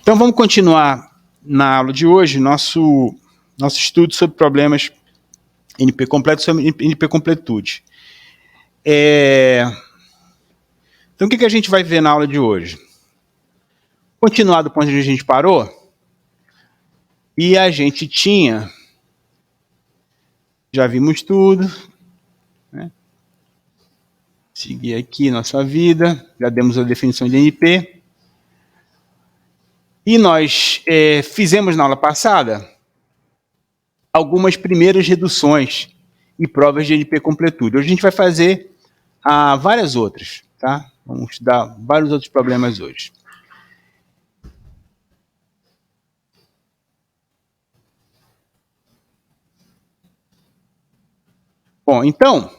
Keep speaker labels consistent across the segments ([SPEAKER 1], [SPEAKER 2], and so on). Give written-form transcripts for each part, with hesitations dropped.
[SPEAKER 1] Então vamos continuar na aula de hoje nosso estudo sobre problemas NP completo, sobre NP completude. Então o que a gente vai ver na aula de hoje? Continuar do ponto onde a gente parou, e a gente tinha, já vimos tudo, né? Seguir aqui nossa vida, já demos a definição de NP. E nós fizemos na aula passada algumas primeiras reduções e provas de NP completude. Hoje a gente vai fazer várias outras, tá? Vamos estudar vários outros problemas hoje. Bom, então,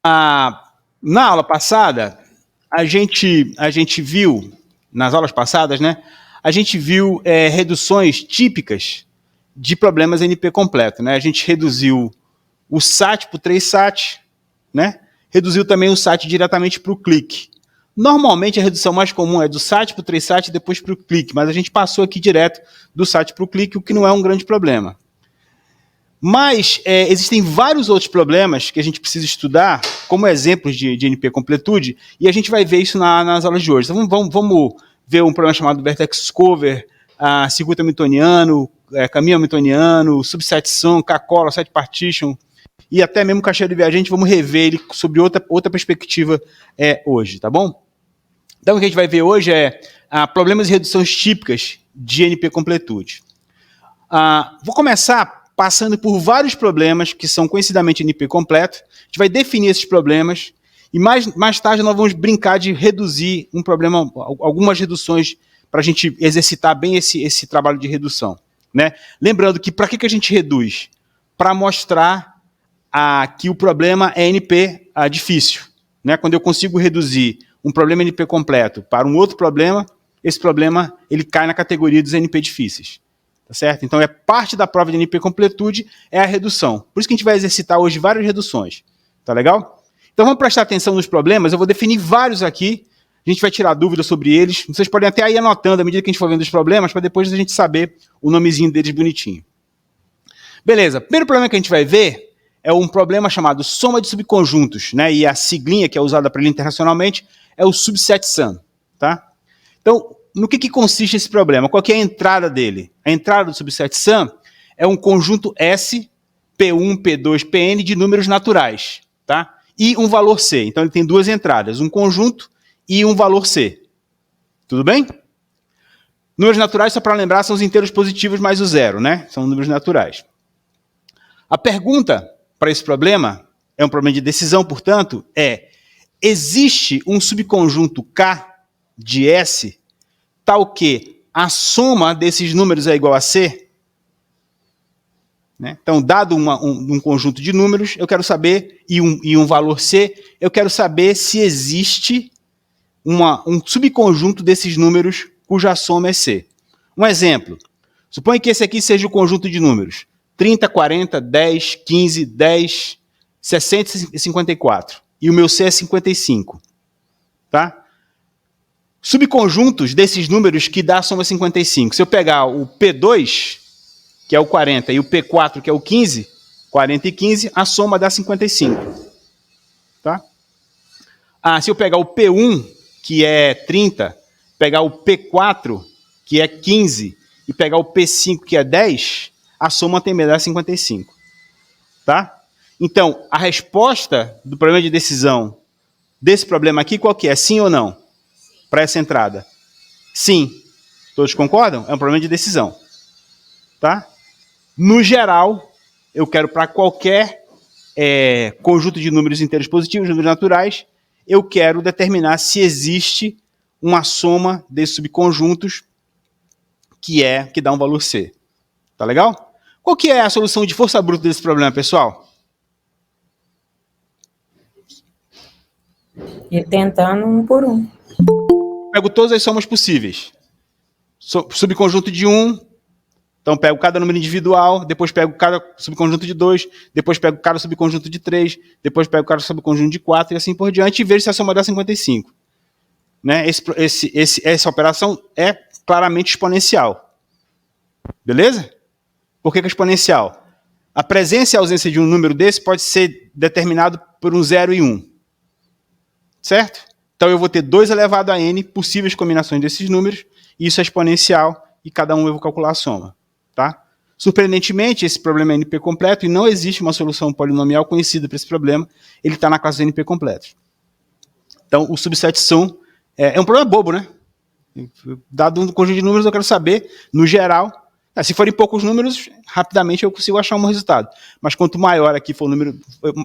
[SPEAKER 1] na aula passada, a gente viu, nas aulas passadas, né, a gente viu reduções típicas de problemas NP completo, né? A gente reduziu o SAT para o 3SAT, né? Reduziu também o SAT diretamente para o clique. Normalmente a redução mais comum é do SAT para o 3SAT e depois para o clique, mas a gente passou aqui direto do SAT para o clique, o que não é um grande problema. Mas existem vários outros problemas que a gente precisa estudar como exemplos de NP completude, e a gente vai ver isso nas aulas de hoje. Então vamos ver um problema chamado vertex cover, circuito hamiltoniano, caminho hamiltoniano, subset sum, K-cola, set partition, e até mesmo caixeiro de viajante. Vamos rever ele sobre outra perspectiva hoje, tá bom? Então o que a gente vai ver hoje é problemas e reduções típicas de NP completude. Vou começar passando por vários problemas que são conhecidamente NP completo. A gente vai definir esses problemas e mais tarde nós vamos brincar de reduzir um problema, algumas reduções para a gente exercitar bem esse trabalho de redução, né? Lembrando que para que a gente reduz? Para mostrar que o problema é NP difícil, né? Quando eu consigo reduzir um problema NP completo para um outro problema, esse problema ele cai na categoria dos NP difíceis. Tá certo? Então, parte da prova de NP completude é a redução. Por isso que a gente vai exercitar hoje várias reduções. Tá legal? Então, vamos prestar atenção nos problemas. Eu vou definir vários aqui. A gente vai tirar dúvidas sobre eles. Vocês podem até ir anotando à medida que a gente for vendo os problemas, para depois a gente saber o nomezinho deles bonitinho. Beleza. O primeiro problema que a gente vai ver é um problema chamado soma de subconjuntos, né? E a siglinha que é usada para ele internacionalmente é o subset sum. Tá? Então, no que consiste esse problema? Qual que é a entrada dele? A entrada do subset sum é um conjunto S, P1, P2, Pn de números naturais, tá? E um valor C. Então ele tem duas entradas, um conjunto e um valor C. Tudo bem? Números naturais, só para lembrar, são os inteiros positivos mais o zero, né? São números naturais. A pergunta para esse problema, é um problema de decisão, portanto, existe um subconjunto K de S tal que a soma desses números é igual a C? Né? Então, dado um conjunto de números, eu quero saber, e um valor C, eu quero saber se existe um subconjunto desses números cuja soma é C. Um exemplo, suponha que esse aqui seja o conjunto de números 30, 40, 10, 15, 10, 60 e 54. E o meu C é 55. Tá? Subconjuntos desses números que dá a soma 55. Se eu pegar o P2, que é o 40, e o P4, que é o 15, 40 e 15, a soma dá 55. Tá? Se eu pegar o P1, que é 30, pegar o P4, que é 15, e pegar o P5, que é 10, a soma também dá 55. Tá? Então, a resposta do problema de decisão desse problema aqui, qual que é? Sim ou não? Para essa entrada? Sim. Todos concordam? É um problema de decisão. Tá? No geral, eu quero para qualquer conjunto de números inteiros positivos, números naturais, eu quero determinar se existe uma soma desses subconjuntos que dá um valor C. Tá legal? Qual que é a solução de força bruta desse problema, pessoal?
[SPEAKER 2] E tentando um por um.
[SPEAKER 1] Pego todas as somas possíveis. Subconjunto de 1, então pego cada número individual, depois pego cada subconjunto de 2, depois pego cada subconjunto de 3, depois pego cada subconjunto de 4 e assim por diante, e vejo se a soma dá 55. né, essa operação é claramente exponencial. Beleza? Por que é exponencial? A presença e a ausência de um número desse pode ser determinado por um 0 e 1. Certo? Então eu vou ter 2 elevado a n possíveis combinações desses números, e isso é exponencial, e cada um eu vou calcular a soma. Tá? Surpreendentemente, esse problema é NP completo, e não existe uma solução polinomial conhecida para esse problema, ele está na classe dos NP completos. Então, o subset sum é um problema bobo, né? Dado um conjunto de números, eu quero saber, no geral, se forem poucos números, rapidamente eu consigo achar um resultado. Mas quanto maior aqui for o número,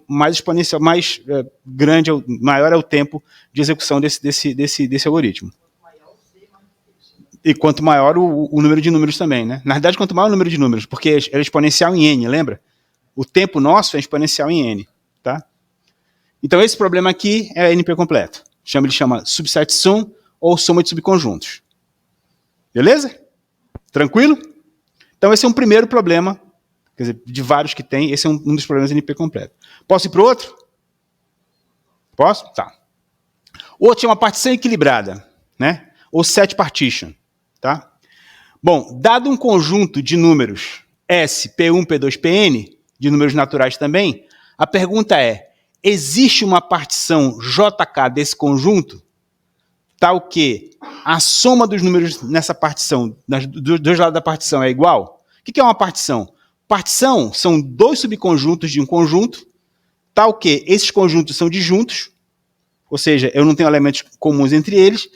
[SPEAKER 1] mais exponencial, mais grande, maior é o tempo de execução desse algoritmo. E quanto maior o número de números também, né? Na verdade, quanto maior o número de números, porque é exponencial em n, lembra? O tempo nosso é exponencial em n, tá? Então, esse problema aqui é NP completo. Ele chama subset sum ou soma de subconjuntos. Beleza? Tranquilo? Então, esse é um primeiro problema, quer dizer, de vários que tem, esse é um dos problemas NP completo. Posso ir para o outro? Posso? Tá. O outro é uma partição equilibrada, né? Ou set partition, tá? Bom, dado um conjunto de números S, P1, P2, Pn, de números naturais também, a pergunta é, existe uma partição JK desse conjunto, tal que a soma dos números nessa partição, dos dois lados da partição, é igual? O que é uma partição? Partição são 2 subconjuntos de um conjunto, tal que esses conjuntos são disjuntos, ou seja, eu não tenho elementos comuns entre eles,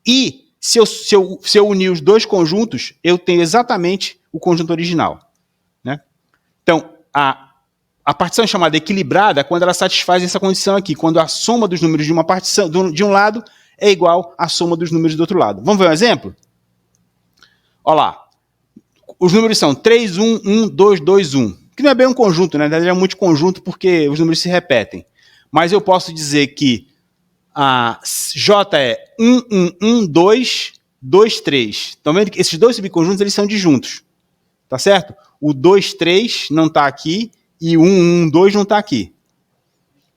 [SPEAKER 1] e se eu unir os 2 conjuntos, eu tenho exatamente o conjunto original. Né? Então, a partição é chamada equilibrada quando ela satisfaz essa condição aqui, quando a soma dos números de uma partição de um lado é igual à soma dos números do outro lado. Vamos ver um exemplo? Olha lá. Os números são 3, 1, 1, 2, 2, 1. Que não é bem um conjunto, né? Na verdade é um multiconjunto porque os números se repetem. Mas eu posso dizer que a J é 1, 1, 1, 2, 2, 3. Estão vendo que esses 2 subconjuntos eles são disjuntos. Tá certo? O 2, 3 não está aqui e o 1, 1, 2 não está aqui.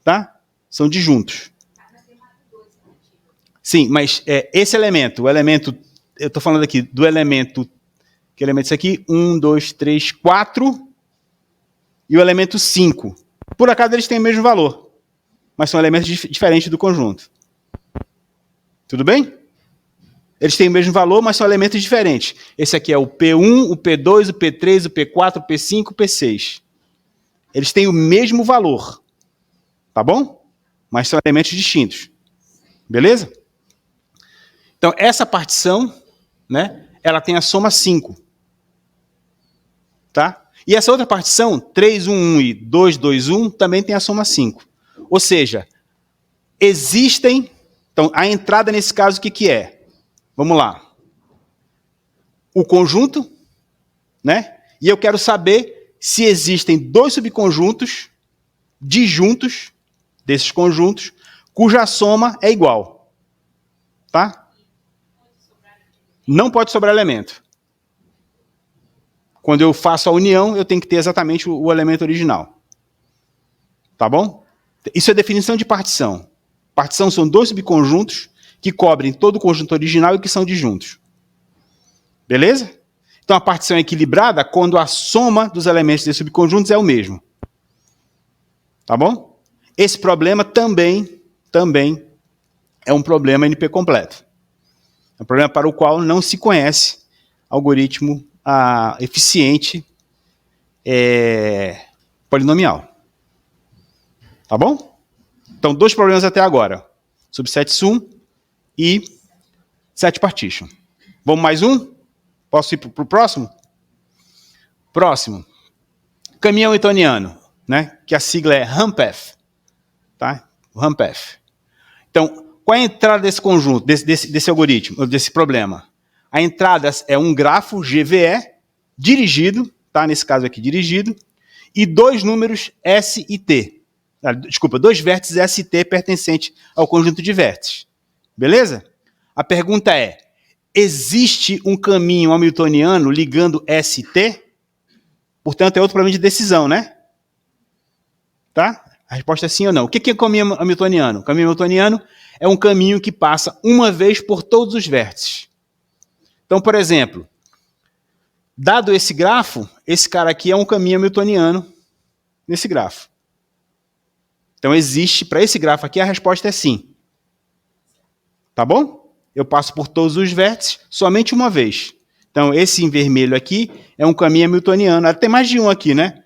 [SPEAKER 1] Tá? São disjuntos. Sim, mas esse elemento, o elemento, eu estou falando aqui do elemento, que elemento é esse aqui? 1, 2, 3, 4 e o elemento 5. Por acaso eles têm o mesmo valor, mas são elementos diferentes do conjunto. Tudo bem? Eles têm o mesmo valor, mas são elementos diferentes. Esse aqui é o P1, o P2, o P3, o P4, o P5, o P6. Eles têm o mesmo valor. Tá bom? Mas são elementos distintos. Beleza? Então, essa partição, né, ela tem a soma 5. Tá? E essa outra partição, 3, 1, 1 e 2, 2, 1, também tem a soma 5. Ou seja, existem... Então, a entrada nesse caso, o que é? Vamos lá. O conjunto, né? E eu quero saber se existem 2 subconjuntos disjuntos desses conjuntos, cuja soma é igual. Tá? Não pode sobrar elemento. Quando eu faço a união, eu tenho que ter exatamente o elemento original. Tá bom? Isso é definição de partição. Partição são 2 subconjuntos que cobrem todo o conjunto original e que são disjuntos. Beleza? Então a partição é equilibrada quando a soma dos elementos desses subconjuntos é o mesmo. Tá bom? Esse problema também é um problema NP completo. É um problema para o qual não se conhece algoritmo eficiente polinomial. Tá bom? Então, 2 problemas até agora. Subset sum e set partition. Vamos mais um? Posso ir para o próximo? Próximo. Caminhão etoniano, né? Que a sigla é RAMPF. Tá? RAMPF. Então, qual é a entrada desse conjunto, desse algoritmo, desse problema? A entrada é um grafo GVE dirigido, tá? Nesse caso aqui, dirigido, e 2 números S e T. Desculpa, 2 vértices S e T pertencentes ao conjunto de vértices. Beleza? A pergunta é, existe um caminho hamiltoniano ligando S e T? Portanto, é outro problema de decisão, né? Tá? A resposta é sim ou não. O que é o caminho hamiltoniano? O caminho hamiltoniano é um caminho que passa uma vez por todos os vértices. Então, por exemplo, dado esse grafo, esse cara aqui é um caminho hamiltoniano nesse grafo. Então, existe, para esse grafo aqui, a resposta é sim. Tá bom? Eu passo por todos os vértices somente uma vez. Então, esse em vermelho aqui é um caminho hamiltoniano. Tem mais de um aqui, né?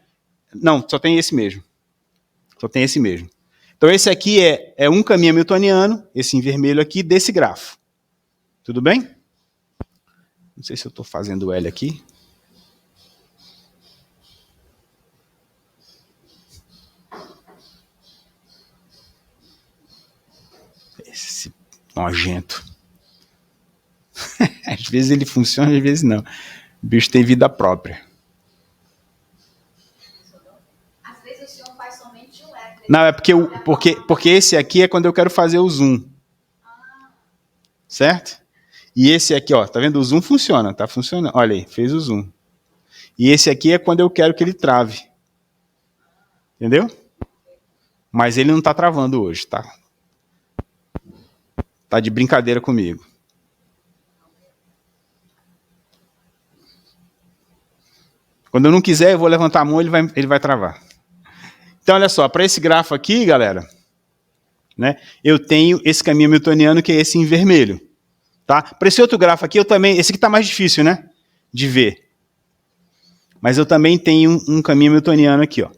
[SPEAKER 1] Não, só tem esse mesmo. Só tem esse mesmo. Então, esse aqui é um caminho hamiltoniano, esse em vermelho aqui, desse grafo. Tudo bem? Não sei se eu estou fazendo L aqui. Esse nojento. Às vezes ele funciona, às vezes não. O bicho tem vida própria.
[SPEAKER 3] Às vezes o senhor faz somente um L.
[SPEAKER 1] Não, é porque esse aqui é quando eu quero fazer o zoom. Certo? E esse aqui, ó, tá vendo? O zoom funciona, tá funcionando. Olha aí, fez o zoom. E esse aqui é quando eu quero que ele trave. Entendeu? Mas ele não tá travando hoje, tá? Tá de brincadeira comigo. Quando eu não quiser, eu vou levantar a mão e ele vai travar. Então, olha só, para esse grafo aqui, galera, né, eu tenho esse caminho hamiltoniano que é esse em vermelho. Tá? Para esse outro grafo aqui, eu também... Esse aqui está mais difícil, né? De ver. Mas eu também tenho um caminho hamiltoniano aqui, ó.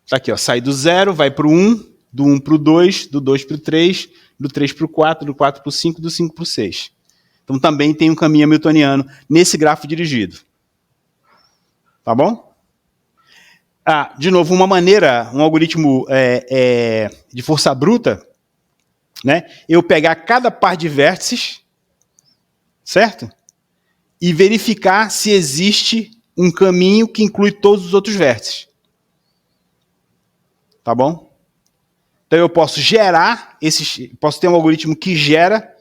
[SPEAKER 1] Tá aqui, ó. Sai do 0, vai para o 1, do 1 para o 2, do 2 para o 3, do 3 para o 4, do 4 para o 5, do 5 para o 6. Então também tem um caminho hamiltoniano nesse grafo dirigido. Tá bom? De novo, uma maneira, um algoritmo de força bruta, né? Eu pegar cada par de vértices, certo? E verificar se existe um caminho que inclui todos os outros vértices. Tá bom? Então eu posso gerar posso ter um algoritmo que gera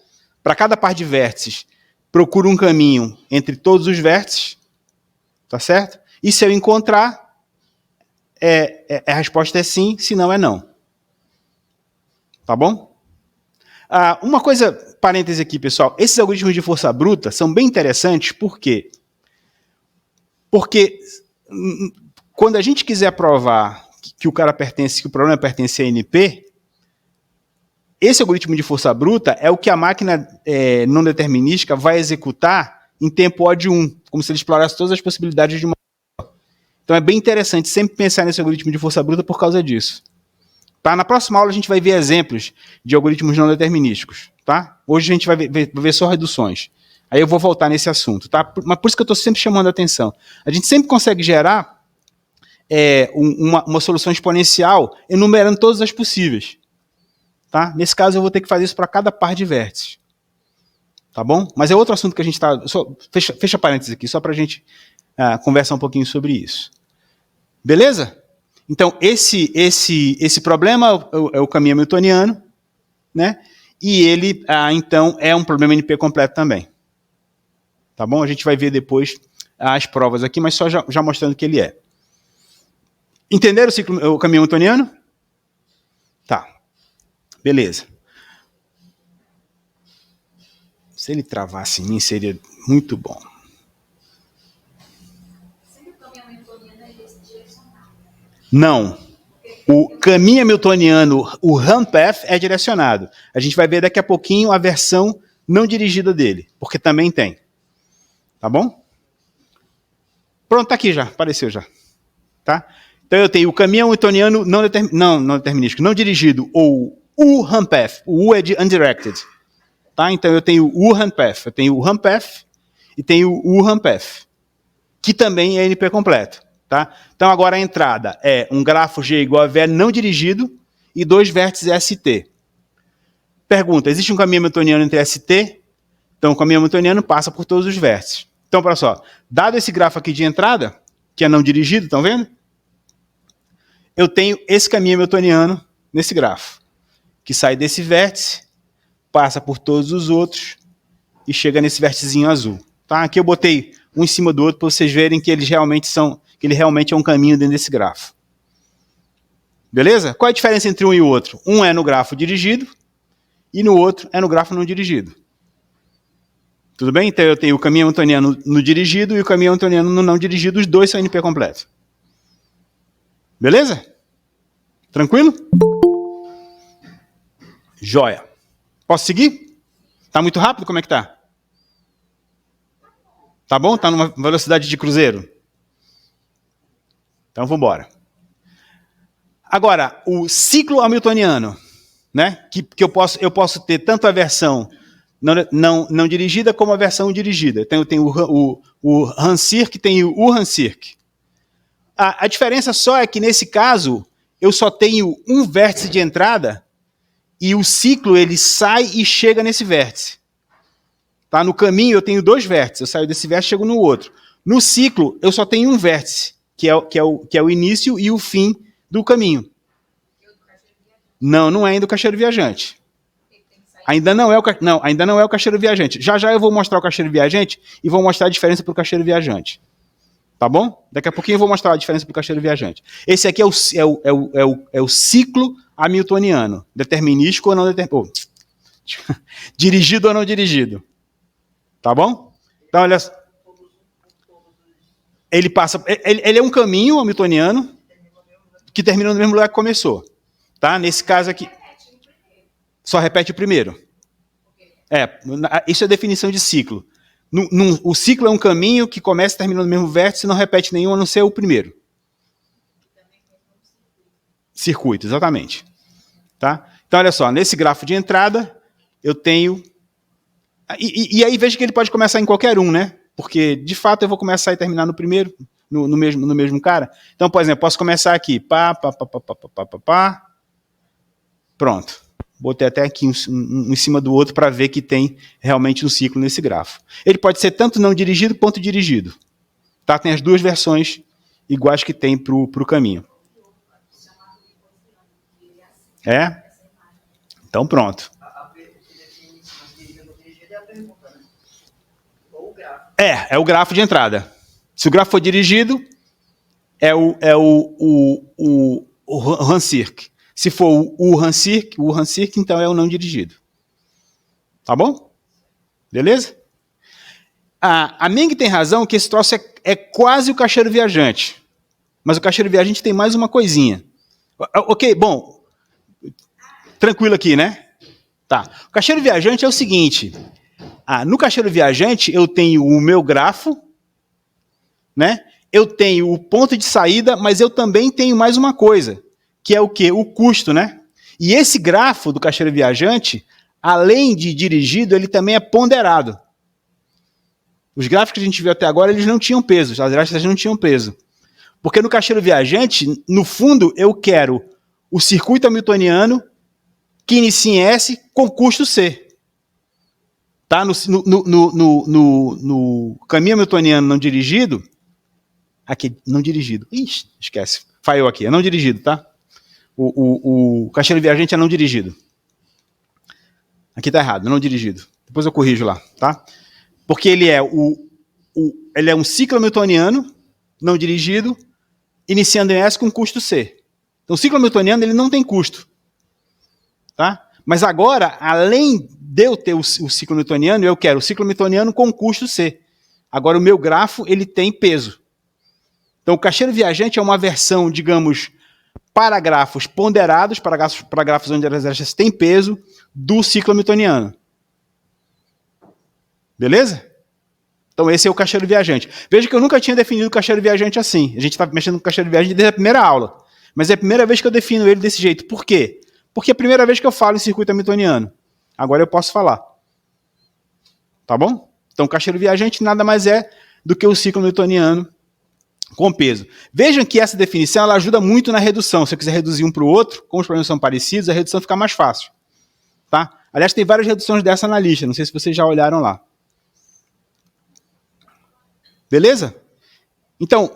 [SPEAKER 1] para cada par de vértices, procura um caminho entre todos os vértices, tá certo? E se eu encontrar, a resposta é sim, se não é não. Tá bom? Uma coisa, parêntese aqui, pessoal, esses algoritmos de força bruta são bem interessantes, por quê? Porque quando a gente quiser provar que o problema pertence a NP, esse algoritmo de força bruta é o que a máquina não determinística vai executar em tempo O de 1, como se ele explorasse todas as possibilidades de uma. Então é bem interessante sempre pensar nesse algoritmo de força bruta por causa disso. Tá? Na próxima aula a gente vai ver exemplos de algoritmos não determinísticos. Tá? Hoje a gente vai ver só reduções. Aí eu vou voltar nesse assunto. Tá? Mas por isso que eu estou sempre chamando a atenção. A gente sempre consegue gerar uma solução exponencial enumerando todas as possíveis. Tá? Nesse caso eu vou ter que fazer isso para cada par de vértices. Tá bom? Mas é outro assunto que a gente está... Fecha parênteses aqui, só para a gente conversar um pouquinho sobre isso. Beleza? Então, esse problema é o caminho hamiltoniano, né? E ele, então, é um problema NP completo também. Tá bom? A gente vai ver depois as provas aqui, mas só já mostrando que ele é. Entenderam o caminho hamiltoniano? Tá. Beleza. Se ele travasse em mim, seria muito bom. Não. O caminho hamiltoniano, o run-path, é direcionado. A gente vai ver daqui a pouquinho a versão não dirigida dele, porque também tem. Tá bom? Pronto, tá aqui já, apareceu já. Tá? Então eu tenho o caminho hamiltoniano não determinístico, não dirigido, ou o run-path. O U é de undirected. Tá? Então eu tenho o run-path, eu tenho o run-path e tenho o run-path, que também é NP completo. Tá? Então agora a entrada é um grafo G igual a V não dirigido e 2 vértices ST. Pergunta, existe um caminho hamiltoniano entre ST? Então o caminho hamiltoniano passa por todos os vértices. Então, olha só, dado esse grafo aqui de entrada, que é não dirigido, estão vendo? Eu tenho esse caminho hamiltoniano nesse grafo, que sai desse vértice, passa por todos os outros e chega nesse vérticezinho azul. Tá? Aqui eu botei um em cima do outro para vocês verem que eles realmente são, que que ele realmente é um caminho dentro desse grafo. Beleza? Qual é a diferença entre um e o outro? Um é no grafo dirigido e no outro é no grafo não dirigido. Tudo bem? Então eu tenho o caminho hamiltoniano no dirigido e o caminho hamiltoniano no não dirigido. Os dois são NP completo. Beleza? Tranquilo? Joia. Posso seguir? Tá muito rápido? Como é que tá? Tá bom? Tá numa velocidade de cruzeiro? Então vamos embora. Agora, o ciclo hamiltoniano, né? Que eu posso ter tanto a versão não dirigida como a versão dirigida. Então eu tenho o Hansirk, tenho o Hansirk. A diferença só é que nesse caso eu só tenho um vértice de entrada e o ciclo ele sai e chega nesse vértice. Tá? No caminho eu tenho dois vértices, eu saio desse vértice e chego no outro. No ciclo eu só tenho um vértice, que é o início e o fim do caminho. Não, não é ainda o caixeiro viajante. Ainda não é o caixeiro viajante. Já já eu vou mostrar o caixeiro viajante e vou mostrar a diferença para o caixeiro viajante. Tá bom? Daqui a pouquinho eu vou mostrar a diferença para o caixeiro viajante. Esse aqui é o ciclo hamiltoniano. Determinístico ou não determinístico. Dirigido ou não dirigido. Tá bom? Então, olha. Ele é um caminho hamiltoniano que termina no mesmo lugar que começou. Tá? Nesse caso aqui. Só repete o primeiro. Isso é a definição de ciclo. O ciclo é um caminho que começa e termina no mesmo vértice e não repete nenhum, a não ser o primeiro. Circuito, exatamente. Tá? Então, olha só, nesse grafo de entrada, eu tenho... E aí veja que ele pode começar em qualquer um, né? Porque, de fato, eu vou começar e terminar no primeiro, no mesmo cara. Então, por exemplo, posso começar aqui. Pronto. Botei até aqui um em cima do outro para ver que tem realmente um ciclo nesse grafo. Ele pode ser tanto não dirigido quanto dirigido. Tá? Tem as duas versões iguais que tem para o caminho. É? Então pronto. É o grafo de entrada. Se o grafo for dirigido, é o Hansirk. Se for o Hansirk, então é o não dirigido. Tá bom? Beleza? A Meng tem razão que esse troço é quase o caixeiro viajante. Mas o caixeiro viajante tem mais uma coisinha. Ok, bom. Tranquilo aqui, né? Tá. O caixeiro viajante é o seguinte. No caixeiro viajante eu tenho o meu grafo, né? Eu tenho o ponto de saída, mas eu também tenho mais uma coisa. Que é o quê? O custo, né? E esse grafo do caixeiro viajante, além de dirigido, ele também é ponderado. Os gráficos que a gente viu até agora, eles não tinham peso. As graxas não tinham peso. Porque no caixeiro viajante, no fundo, eu quero o circuito hamiltoniano que inicia em S com custo C. Tá? No caminho hamiltoniano não dirigido, aqui, não dirigido. Ixi, esquece. Falhou aqui, é não dirigido, tá? O caixeiro viajante é não dirigido. Aqui tá errado, não dirigido. Depois eu corrijo lá, tá? Porque ele é ele é um ciclo hamiltoniano não dirigido, iniciando em S com custo C. Então o ciclo hamiltoniano ele não tem custo. Tá? Mas agora, além de eu ter o ciclo hamiltoniano, eu quero o ciclo hamiltoniano com custo C. Agora o meu grafo ele tem peso. Então o caixeiro viajante é uma versão, digamos, para grafos ponderados, para grafos onde as arexas têm peso, do ciclo hamiltoniano. Beleza? Então esse é o caixeiro viajante. Veja que eu nunca tinha definido o caixeiro viajante assim. A gente está mexendo com o caixeiro viajante desde a primeira aula. Mas é a primeira vez que eu defino ele desse jeito. Por quê? Porque é a primeira vez que eu falo em circuito hamiltoniano. Agora eu posso falar. Tá bom? Então o caixeiro viajante nada mais é do que o ciclo hamiltoniano com peso. Vejam que essa definição ela ajuda muito na redução. Se eu quiser reduzir um para o outro, como os problemas são parecidos, a redução fica mais fácil. Tá? Aliás, tem várias reduções dessa na lista. Não sei se vocês já olharam lá. Beleza? Então,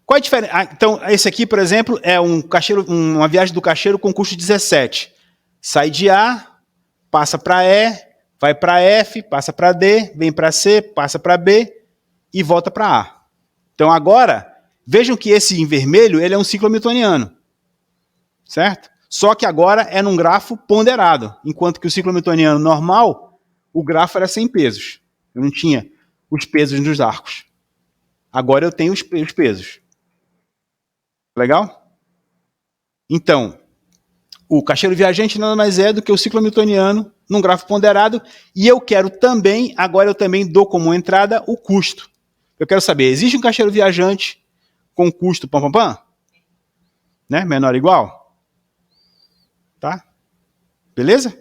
[SPEAKER 1] qual é a diferença? Então, esse aqui, por exemplo, é uma viagem do caixeiro com custo 17. Sai de A, passa para E, vai para F, passa para D, vem para C, passa para B e volta para A. Então, agora, Vejam que esse em vermelho, ele é um ciclo hamiltoniano, certo? Só que agora é num grafo ponderado, enquanto que o ciclo hamiltoniano normal, o grafo era sem pesos. Eu não tinha os pesos nos arcos. Agora eu tenho os pesos. Legal? Então, o caixeiro viajante nada mais é do que o ciclo hamiltoniano num grafo ponderado, e eu quero também, agora eu também dou como entrada o custo. Eu quero saber, existe um caixeiro viajante com custo pam, pam, pam? Né? Menor ou igual? Tá? Beleza?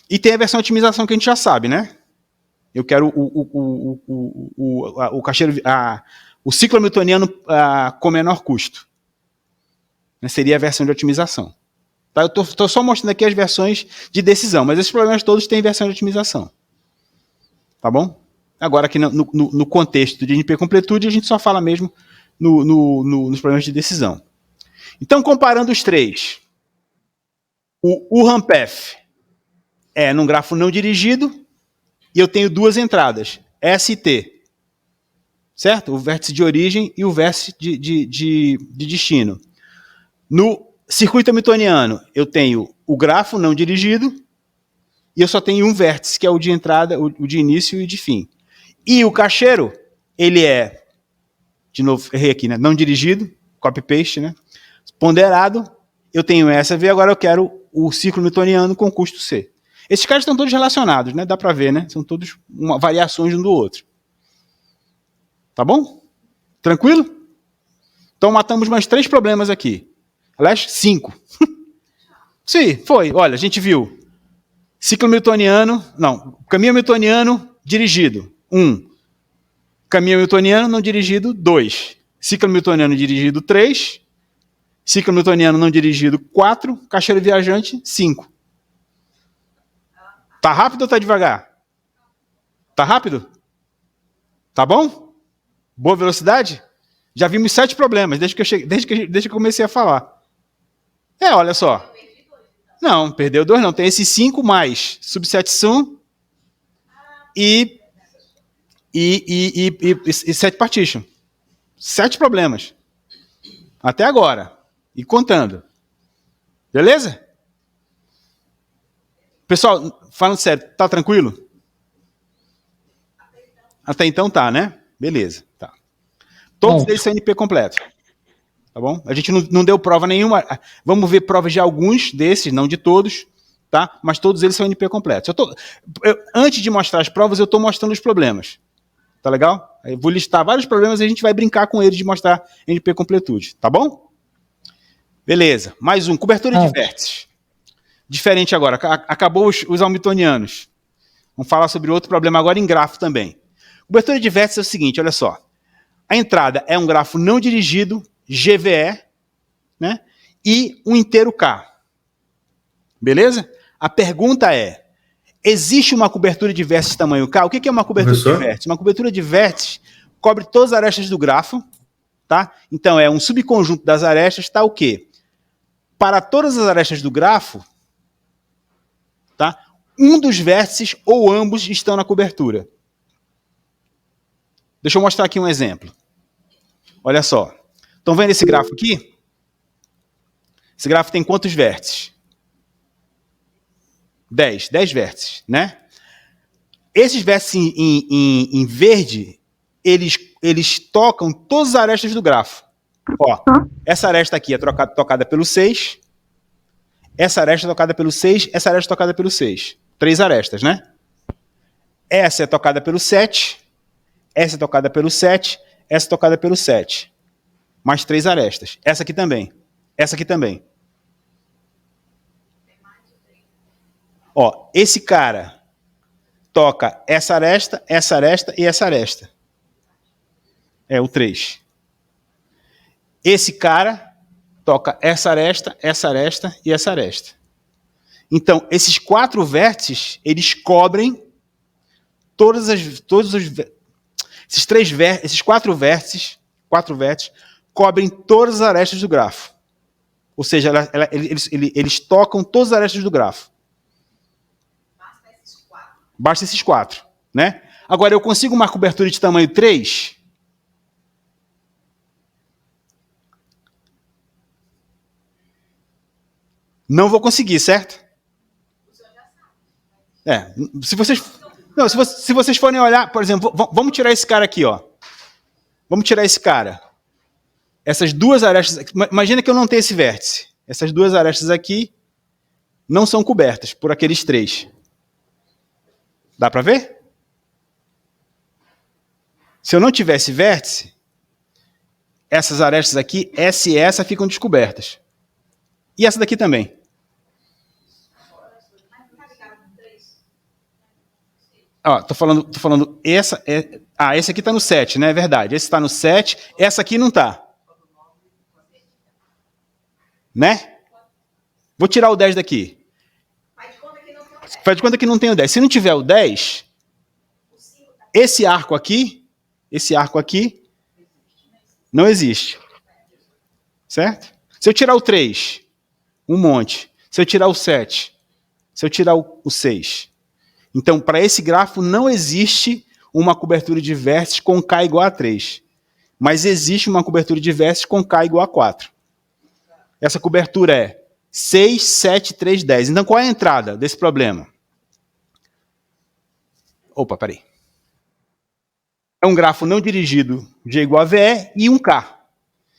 [SPEAKER 1] E tem a versão de otimização que a gente já sabe, né? Eu quero o caixeiro, o ciclo hamiltoniano com menor custo. Seria a versão de otimização. Tá? Eu estou só mostrando aqui as versões de decisão, mas esses problemas todos têm versão de otimização. Tá bom? Agora aqui no contexto de NP completude, a gente só fala mesmo nos problemas de decisão. Então, comparando os três, o RAMPF é num grafo não dirigido e eu tenho duas entradas, S e T. Certo? O vértice de origem e o vértice de destino. No circuito hamiltoniano, eu tenho o grafo não dirigido e eu só tenho um vértice, que é o de entrada, o de início e de fim. E o caixeiro, ele é, de novo, errei aqui, né? Não dirigido, copy-paste, né? Ponderado, eu tenho essa V, agora eu quero o ciclo newtoniano com custo C. Esses caras estão todos relacionados, né? Dá para ver, né? São todos variações um do outro. Tá bom? Tranquilo? Então matamos mais 3 problemas aqui. Aliás, 5. Sim, foi. Olha, a gente viu ciclo newtoniano, não, caminho hamiltoniano dirigido, 1. Caminho hamiltoniano não dirigido, 2. Ciclo hamiltoniano dirigido, 3. Ciclo hamiltoniano não dirigido, 4. Caixeiro viajante, 5. Tá rápido ou tá devagar? Tá rápido? Tá bom? Boa velocidade? Já vimos 7 problemas desde que eu comecei a falar. Olha só. Não, perdeu 2 não. Tem esses 5 mais subset sum e set partition. 7 problemas. Até agora. E contando. Beleza? Pessoal, falando sério, tá tranquilo? Até então tá, né? Beleza. Tá. Todos eles são NP completo. Tá bom? A gente não deu prova nenhuma. Vamos ver provas de alguns desses, não de todos, tá? Mas todos eles são NP completos. Antes de mostrar as provas, eu estou mostrando os problemas. Tá legal? Eu vou listar vários problemas e a gente vai brincar com eles de mostrar NP completude. Tá bom? Beleza. Mais um. Cobertura de vértices. Diferente agora. Acabou os hamiltonianos. Vamos falar sobre outro problema agora em grafo também. Cobertura de vértices é o seguinte, olha só. A entrada é um grafo não dirigido, GVE, né? E um inteiro K. Beleza? A pergunta é, existe uma cobertura de vértices tamanho K? O que é uma cobertura de vértices? Uma cobertura de vértices cobre todas as arestas do grafo, tá? Então é um subconjunto das arestas, tá o quê? Para todas as arestas do grafo, tá? Um dos vértices ou ambos estão na cobertura. Deixa eu mostrar aqui um exemplo. Olha só. Estão vendo esse grafo aqui? Esse grafo tem quantos vértices? 10 vértices, né? Esses vértices em verde, eles tocam todas as arestas do grafo. Ó, essa aresta aqui é tocada pelo 6, essa aresta é tocada pelo 6, essa aresta é tocada pelo 6. 3 arestas, né? Essa é tocada pelo 7, essa é tocada pelo 7, essa é tocada pelo 7. Mais 3 arestas. Essa aqui também. Essa aqui também. Ó, esse cara toca essa aresta e essa aresta. É o 3. Esse cara toca essa aresta e essa aresta. Então, esses 4 vértices, eles cobrem esses 4 vértices cobrem todas as arestas do grafo. Ou seja, eles tocam todas as arestas do grafo. Basta esses 4, né? Agora, eu consigo uma cobertura de tamanho 3? Não vou conseguir, certo? Se vocês... Não, se vocês forem olhar, por exemplo, vamos tirar esse cara aqui, ó. Vamos tirar esse cara. Essas duas arestas aqui, imagina que eu não tenho esse vértice. Essas duas arestas aqui não são cobertas por aqueles três. Dá para ver? Se eu não tivesse vértice, essas arestas aqui, essa e essa, ficam descobertas. E essa daqui também. Ó, tô falando essa... esse aqui está no 7, né? É verdade. Esse está no 7, essa aqui não está. Né? Vou tirar o 10 daqui. Faz de conta que não tem o 10. Se não tiver o 10, esse arco aqui não existe. Certo? Se eu tirar o 3, um monte. Se eu tirar o 7, se eu tirar o 6. Então, para esse grafo não existe uma cobertura de vértices com K igual a 3. Mas existe uma cobertura de vértices com K igual a 4. Essa cobertura é 6, 7, 3, 10. Então, qual é a entrada desse problema? Opa, peraí. É um grafo não dirigido G igual a VE e um K.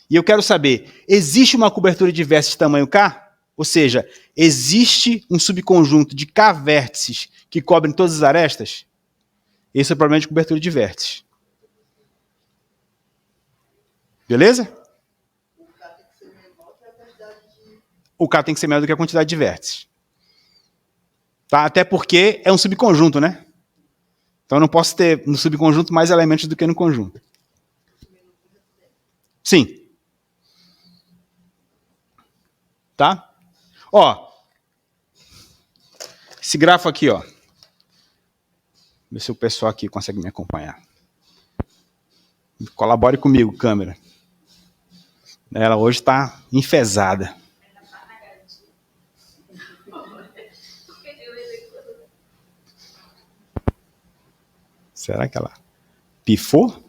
[SPEAKER 1] E eu quero saber, existe uma cobertura de vértices de tamanho K? Ou seja, existe um subconjunto de K vértices que cobrem todas as arestas? Esse é o problema de cobertura de vértices. Beleza? O K tem que ser menor do que a quantidade de vértices. Tá? Até porque é um subconjunto, né? Então eu não posso ter no subconjunto mais elementos do que no conjunto. Sim. Tá? Ó, esse grafo aqui, ó. Ver se o pessoal aqui consegue me acompanhar. Colabore comigo, câmera. Ela hoje está enfesada. Será que ela pifou?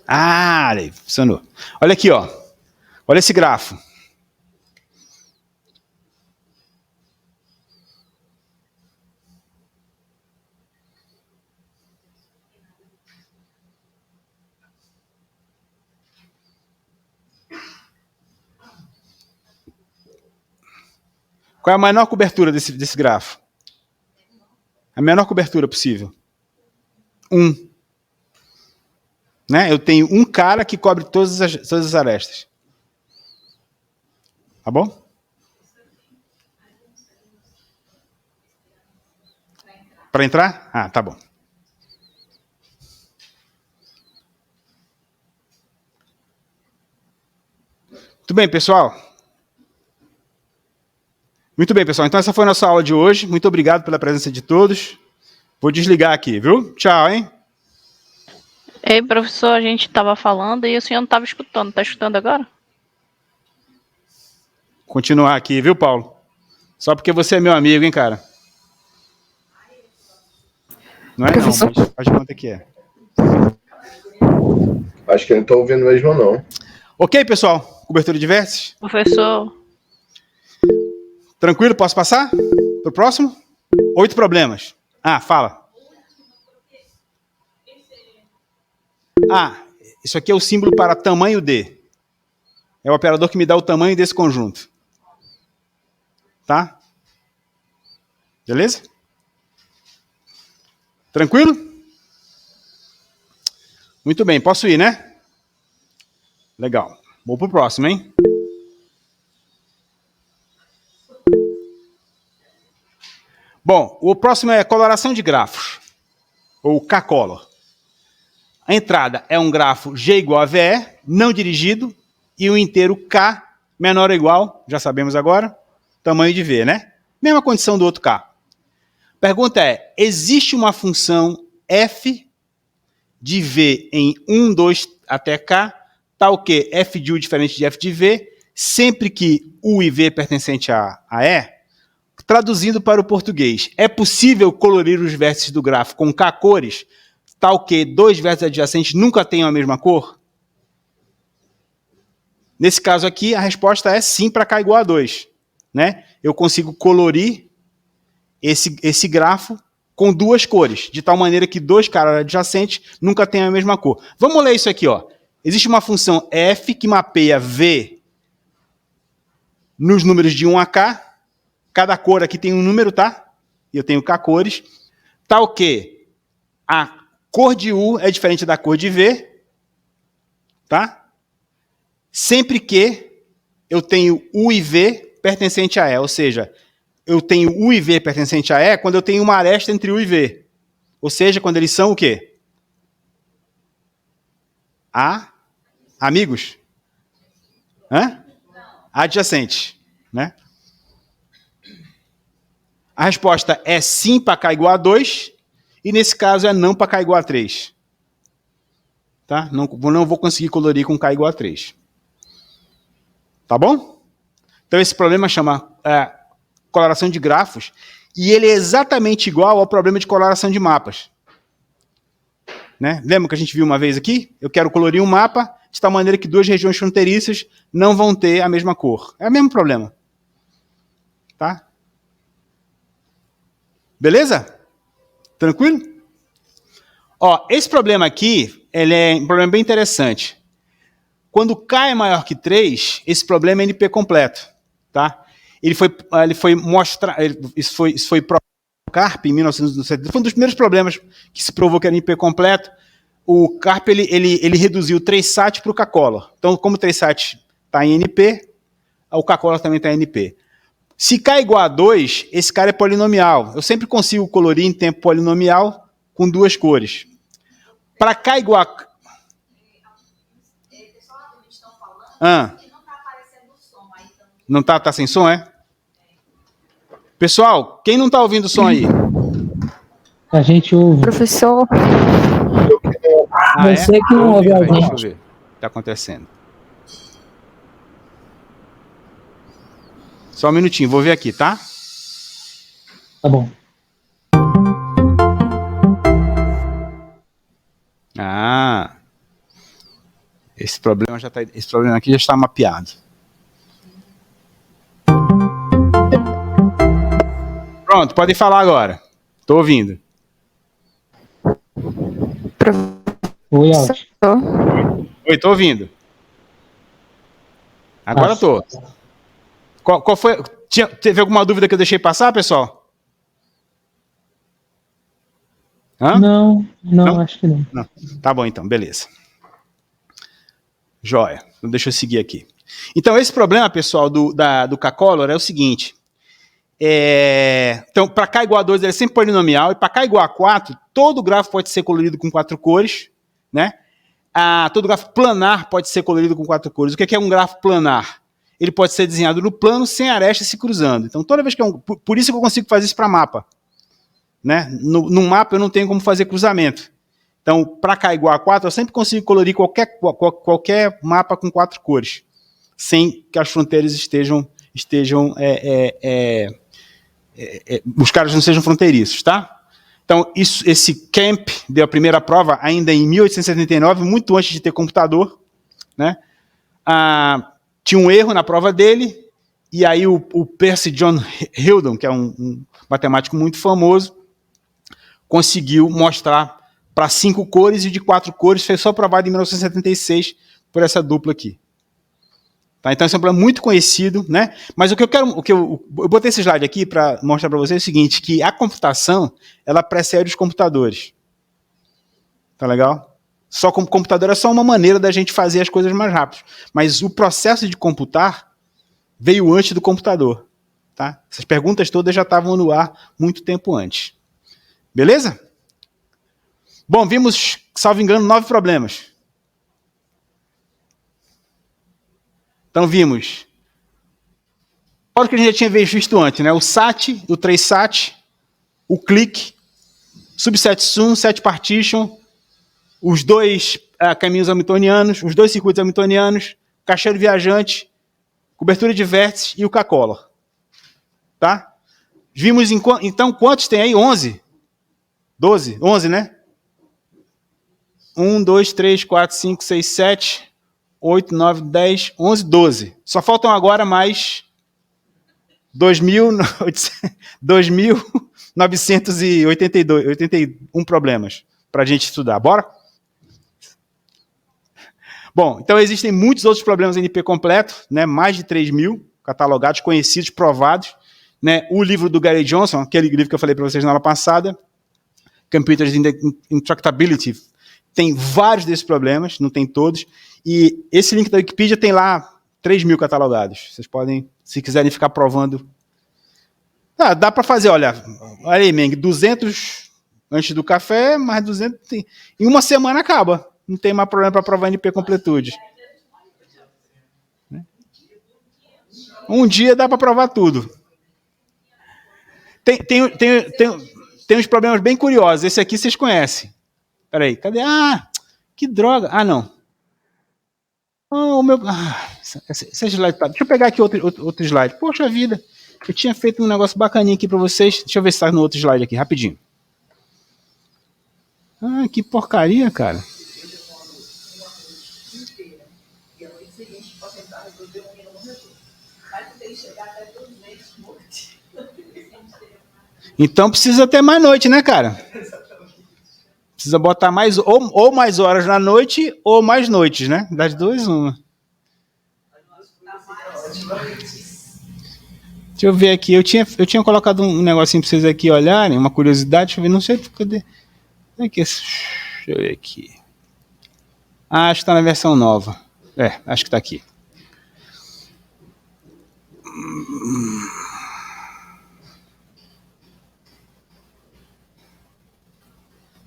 [SPEAKER 1] Ah, funcionou. Olha aqui, ó. Olha esse grafo. Qual é a menor cobertura desse grafo? A menor cobertura possível. 1. Né? Eu tenho um cara que cobre todas as arestas. Tá bom? Para entrar? Ah, tá bom. Muito bem, pessoal. Muito bem, pessoal. Então essa foi a nossa aula de hoje. Muito obrigado pela presença de todos. Vou desligar aqui, viu? Tchau, hein?
[SPEAKER 4] Ei, professor, a gente estava falando e o senhor não estava escutando. Está escutando agora?
[SPEAKER 1] Continuar aqui, viu, Paulo? Só porque você é meu amigo, hein, cara? Não é não, mas faz conta que é.
[SPEAKER 5] Acho que eu não estou ouvindo mesmo, não.
[SPEAKER 1] Ok, pessoal? Cobertura de vértices?
[SPEAKER 4] Professor,
[SPEAKER 1] Tranquilo? Posso passar? Pro próximo? 8 problemas. Ah, fala. Ah, isso aqui é o símbolo para tamanho D. É o operador que me dá o tamanho desse conjunto. Tá? Beleza? Tranquilo? Muito bem, posso ir, né? Legal. Vou pro próximo, hein? Bom, o próximo é coloração de grafos, ou K-color. A entrada é um grafo G igual a VE, não dirigido, e o inteiro K menor ou igual, já sabemos agora, tamanho de V, né? Mesma condição do outro K. Pergunta é, existe uma função f de V em 1, 2 até K, tal que f de U diferente de f de V, sempre que U e V pertencente a E? Traduzindo para o português, é possível colorir os vértices do grafo com K cores, tal que dois vértices adjacentes nunca tenham a mesma cor? Nesse caso aqui, a resposta é sim para K igual a 2. Né? Eu consigo colorir esse grafo com duas cores, de tal maneira que dois caras adjacentes nunca tenham a mesma cor. Vamos ler isso aqui. Ó. Existe uma função f que mapeia V nos números de 1 a K. Cada cor aqui tem um número, tá? Eu tenho K cores. Tal que a cor de U é diferente da cor de V. Tá? Sempre que eu tenho U e V pertencente a E. Ou seja, eu tenho U e V pertencente a E quando eu tenho uma aresta entre U e V. Ou seja, quando eles são o quê? Amigos? Hã? Adjacentes. Né? A resposta é sim para K igual a 2, e nesse caso é não para K igual a 3. Tá? Não vou conseguir colorir com K igual a 3. Tá bom? Então esse problema chama coloração de grafos, e ele é exatamente igual ao problema de coloração de mapas. Né? Lembra que a gente viu uma vez aqui? Eu quero colorir um mapa de tal maneira que duas regiões fronteiriças não vão ter a mesma cor. É o mesmo problema. Tá? Beleza? Tranquilo? Ó, esse problema aqui, ele é um problema bem interessante. Quando K é maior que 3, esse problema é NP completo. Tá? Ele foi mostrar, isso foi provado no CARP em 1970. Foi um dos primeiros problemas que se provou que era NP completo. O CARP ele reduziu o 3SAT para o K-Color. Então, como o 3SAT está em NP, o K-Color também está em NP. Se K é igual a 2, esse cara é polinomial. Eu sempre consigo colorir em tempo polinomial com duas cores. Para K igual a...
[SPEAKER 3] Pessoal, eles estão falando que não está aparecendo o som aí. Então...
[SPEAKER 1] Não tá sem som, é? Pessoal, quem não está ouvindo o som aí?
[SPEAKER 6] A gente ouve.
[SPEAKER 2] Professor,
[SPEAKER 6] Você que não ouve a
[SPEAKER 1] Deixa eu
[SPEAKER 6] gente.
[SPEAKER 1] ver o que está acontecendo. Só um minutinho, vou ver aqui, tá?
[SPEAKER 6] Tá bom.
[SPEAKER 1] Esse problema aqui já está mapeado. Pronto, podem falar agora. Estou ouvindo.
[SPEAKER 6] Oi, Aldo.
[SPEAKER 1] Oi, estou ouvindo. Agora estou. Qual foi? Teve alguma dúvida que eu deixei passar, pessoal? Hã?
[SPEAKER 6] Não, acho que não.
[SPEAKER 1] Não. Tá bom, então, beleza. Joia. Então, deixa eu seguir aqui. Então, esse problema, pessoal, do K-Color é o seguinte. Então, para K igual a 2, ele é sempre polinomial, e para K igual a 4, todo grafo pode ser colorido com 4 cores, né? Todo grafo planar pode ser colorido com 4 cores. O que é um grafo planar? Ele pode ser desenhado no plano sem arestas se cruzando. Então, toda vez que por isso que eu consigo fazer isso para mapa. Né? No mapa eu não tenho como fazer cruzamento. Então, para K igual a 4, eu sempre consigo colorir qualquer mapa com 4 cores, sem que as fronteiras os caras não sejam fronteiriços, tá? Então, esse Kemp deu a primeira prova ainda em 1879, muito antes de ter computador, né? Tinha um erro na prova dele, e aí o Percy John Hildon, que é um matemático muito famoso, conseguiu mostrar para 5 cores, e de 4 cores foi só provado em 1976 por essa dupla aqui. Tá? Então, esse é um problema muito conhecido, né? Mas eu botei esse slide aqui para mostrar para vocês o seguinte, que a computação, ela precede os computadores. Tá legal? O computador é só uma maneira da gente fazer as coisas mais rápido. Mas o processo de computar veio antes do computador. Tá? Essas perguntas todas já estavam no ar muito tempo antes. Beleza? Bom, vimos, salvo engano, 9 problemas. Então vimos o que a gente já tinha visto antes, né? O SAT, o 3SAT, o click, subset sum, set partition, os dois caminhos hamiltonianos, os dois circuitos hamiltonianos, caixeiro viajante, cobertura de vértices e o K-Color. Tá? Vimos, então, quantos tem aí? 11? 12? 11, né? 1, 2, 3, 4, 5, 6, 7, 8, 9, 10, 11, 12. Só faltam agora mais 2.981 problemas para a gente estudar. Bora? Bom, então existem muitos outros problemas NP completo, né? Mais de 3.000 catalogados, conhecidos, provados. Né? O livro do Gary Johnson, aquele livro que eu falei para vocês na aula passada, Computers Intractability, tem vários desses problemas, não tem todos. E esse link da Wikipedia tem lá 3.000 catalogados. Vocês podem, se quiserem ficar provando. Dá para fazer, olha aí, Meng, 200 antes do café, mais 200. Em uma semana acaba. Não tem mais problema para provar NP completude. Um dia dá para provar tudo. Tem uns problemas bem curiosos. Esse aqui vocês conhecem. Peraí, cadê? Ah, que droga. Ah, não. O meu... esse slide tá... Deixa eu pegar aqui outro slide. Poxa vida, eu tinha feito um negócio bacaninho aqui para vocês. Deixa eu ver se está no outro slide aqui, rapidinho. Ah, que porcaria, cara. Então precisa ter mais noite, né, cara? Precisa botar mais ou mais horas na noite ou mais noites, né? Das duas, uma. Deixa eu ver aqui. Eu tinha colocado um negocinho para vocês aqui olharem, uma curiosidade. Deixa eu ver, não sei cadê. Deixa eu ver aqui. Ah, acho que está na versão nova. Acho que está aqui.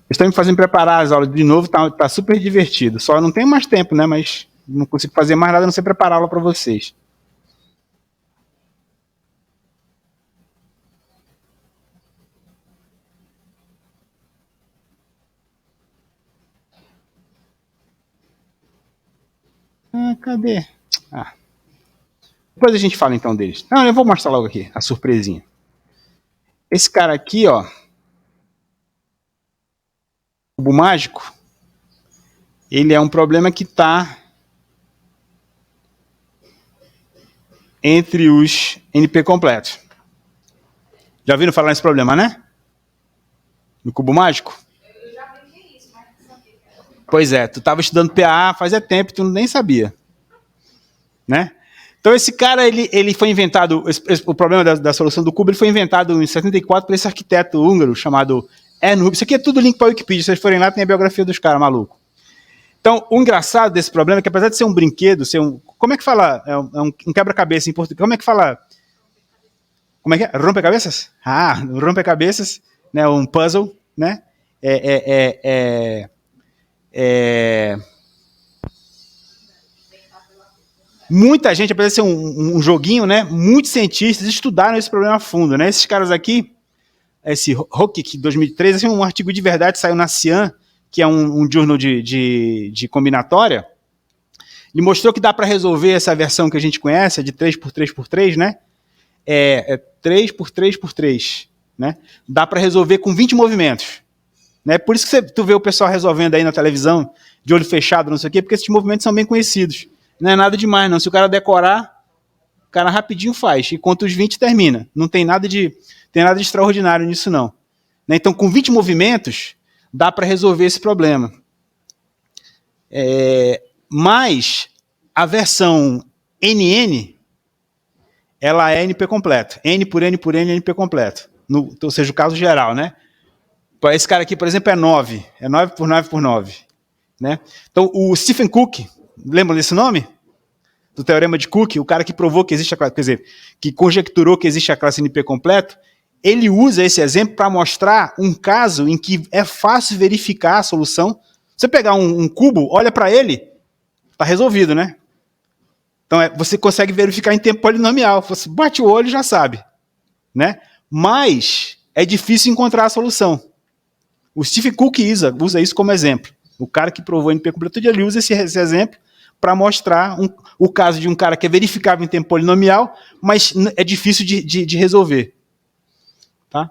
[SPEAKER 1] Estão me fazendo preparar as aulas de novo, tá super divertido. Só não tenho mais tempo, né? Mas não consigo fazer mais nada a não ser preparar a aula para vocês. Cadê? Depois a gente fala então deles. Não, eu vou mostrar logo aqui, a surpresinha. Esse cara aqui, ó. Cubo mágico. Ele é um problema que está entre os NP completos. Já ouviram falar nesse problema, né? No cubo mágico?
[SPEAKER 3] Eu já aprendi isso, mas não sabia.
[SPEAKER 1] Pois é, tu estava estudando PA fazia tempo e tu nem sabia. Né? Então esse cara, ele foi inventado, o problema da solução do cubo, ele foi inventado em 74 por esse arquiteto húngaro chamado Ernst Rubin. Isso aqui é tudo link para a Wikipedia, se vocês forem lá tem a biografia dos caras, maluco. Então, o engraçado desse problema é que apesar de ser um brinquedo, como é que fala? É um quebra-cabeça em português. Como é que fala? Como é que é? Rompe-cabeças? Rompe-cabeças, né? Um puzzle, né? Muita gente, apesar de ser um joguinho, né? Muitos cientistas estudaram esse problema a fundo, né? Esses caras aqui, esse Hokic 2003, assim, um artigo de verdade saiu na Cian, que é um journal de combinatória. Ele mostrou que dá para resolver essa versão que a gente conhece, de 3x3x3, né? 3x3x3, né? Dá para resolver com 20 movimentos. Né? Por isso que tu vê o pessoal resolvendo aí na televisão, de olho fechado, não sei o quê, porque esses movimentos são bem conhecidos. Não é nada demais, não. Se o cara decorar, o cara rapidinho faz. Enquanto os 20 termina. Não tem nada de extraordinário nisso, não. Né? Então, com 20 movimentos, dá para resolver esse problema. Mas a versão NN, ela é NP completo. N por N por N é NP completo. Ou seja, o caso geral, né? Esse cara aqui, por exemplo, é 9. É 9 por 9 por 9. Né? Então, o Stephen Cook, lembram desse nome? Do teorema de Cook, o cara que provou que existe a classe, quer dizer, que conjecturou que existe a classe NP completo, ele usa esse exemplo para mostrar um caso em que é fácil verificar a solução. Você pegar um cubo, olha para ele, está resolvido, né? Então, você consegue verificar em tempo polinomial. Você bate o olho e já sabe. Né? Mas é difícil encontrar a solução. O Stephen Cook usa isso como exemplo. O cara que provou NP completude, ele usa esse exemplo para mostrar o caso de um cara que é verificável em tempo polinomial, mas é difícil de resolver. Tá?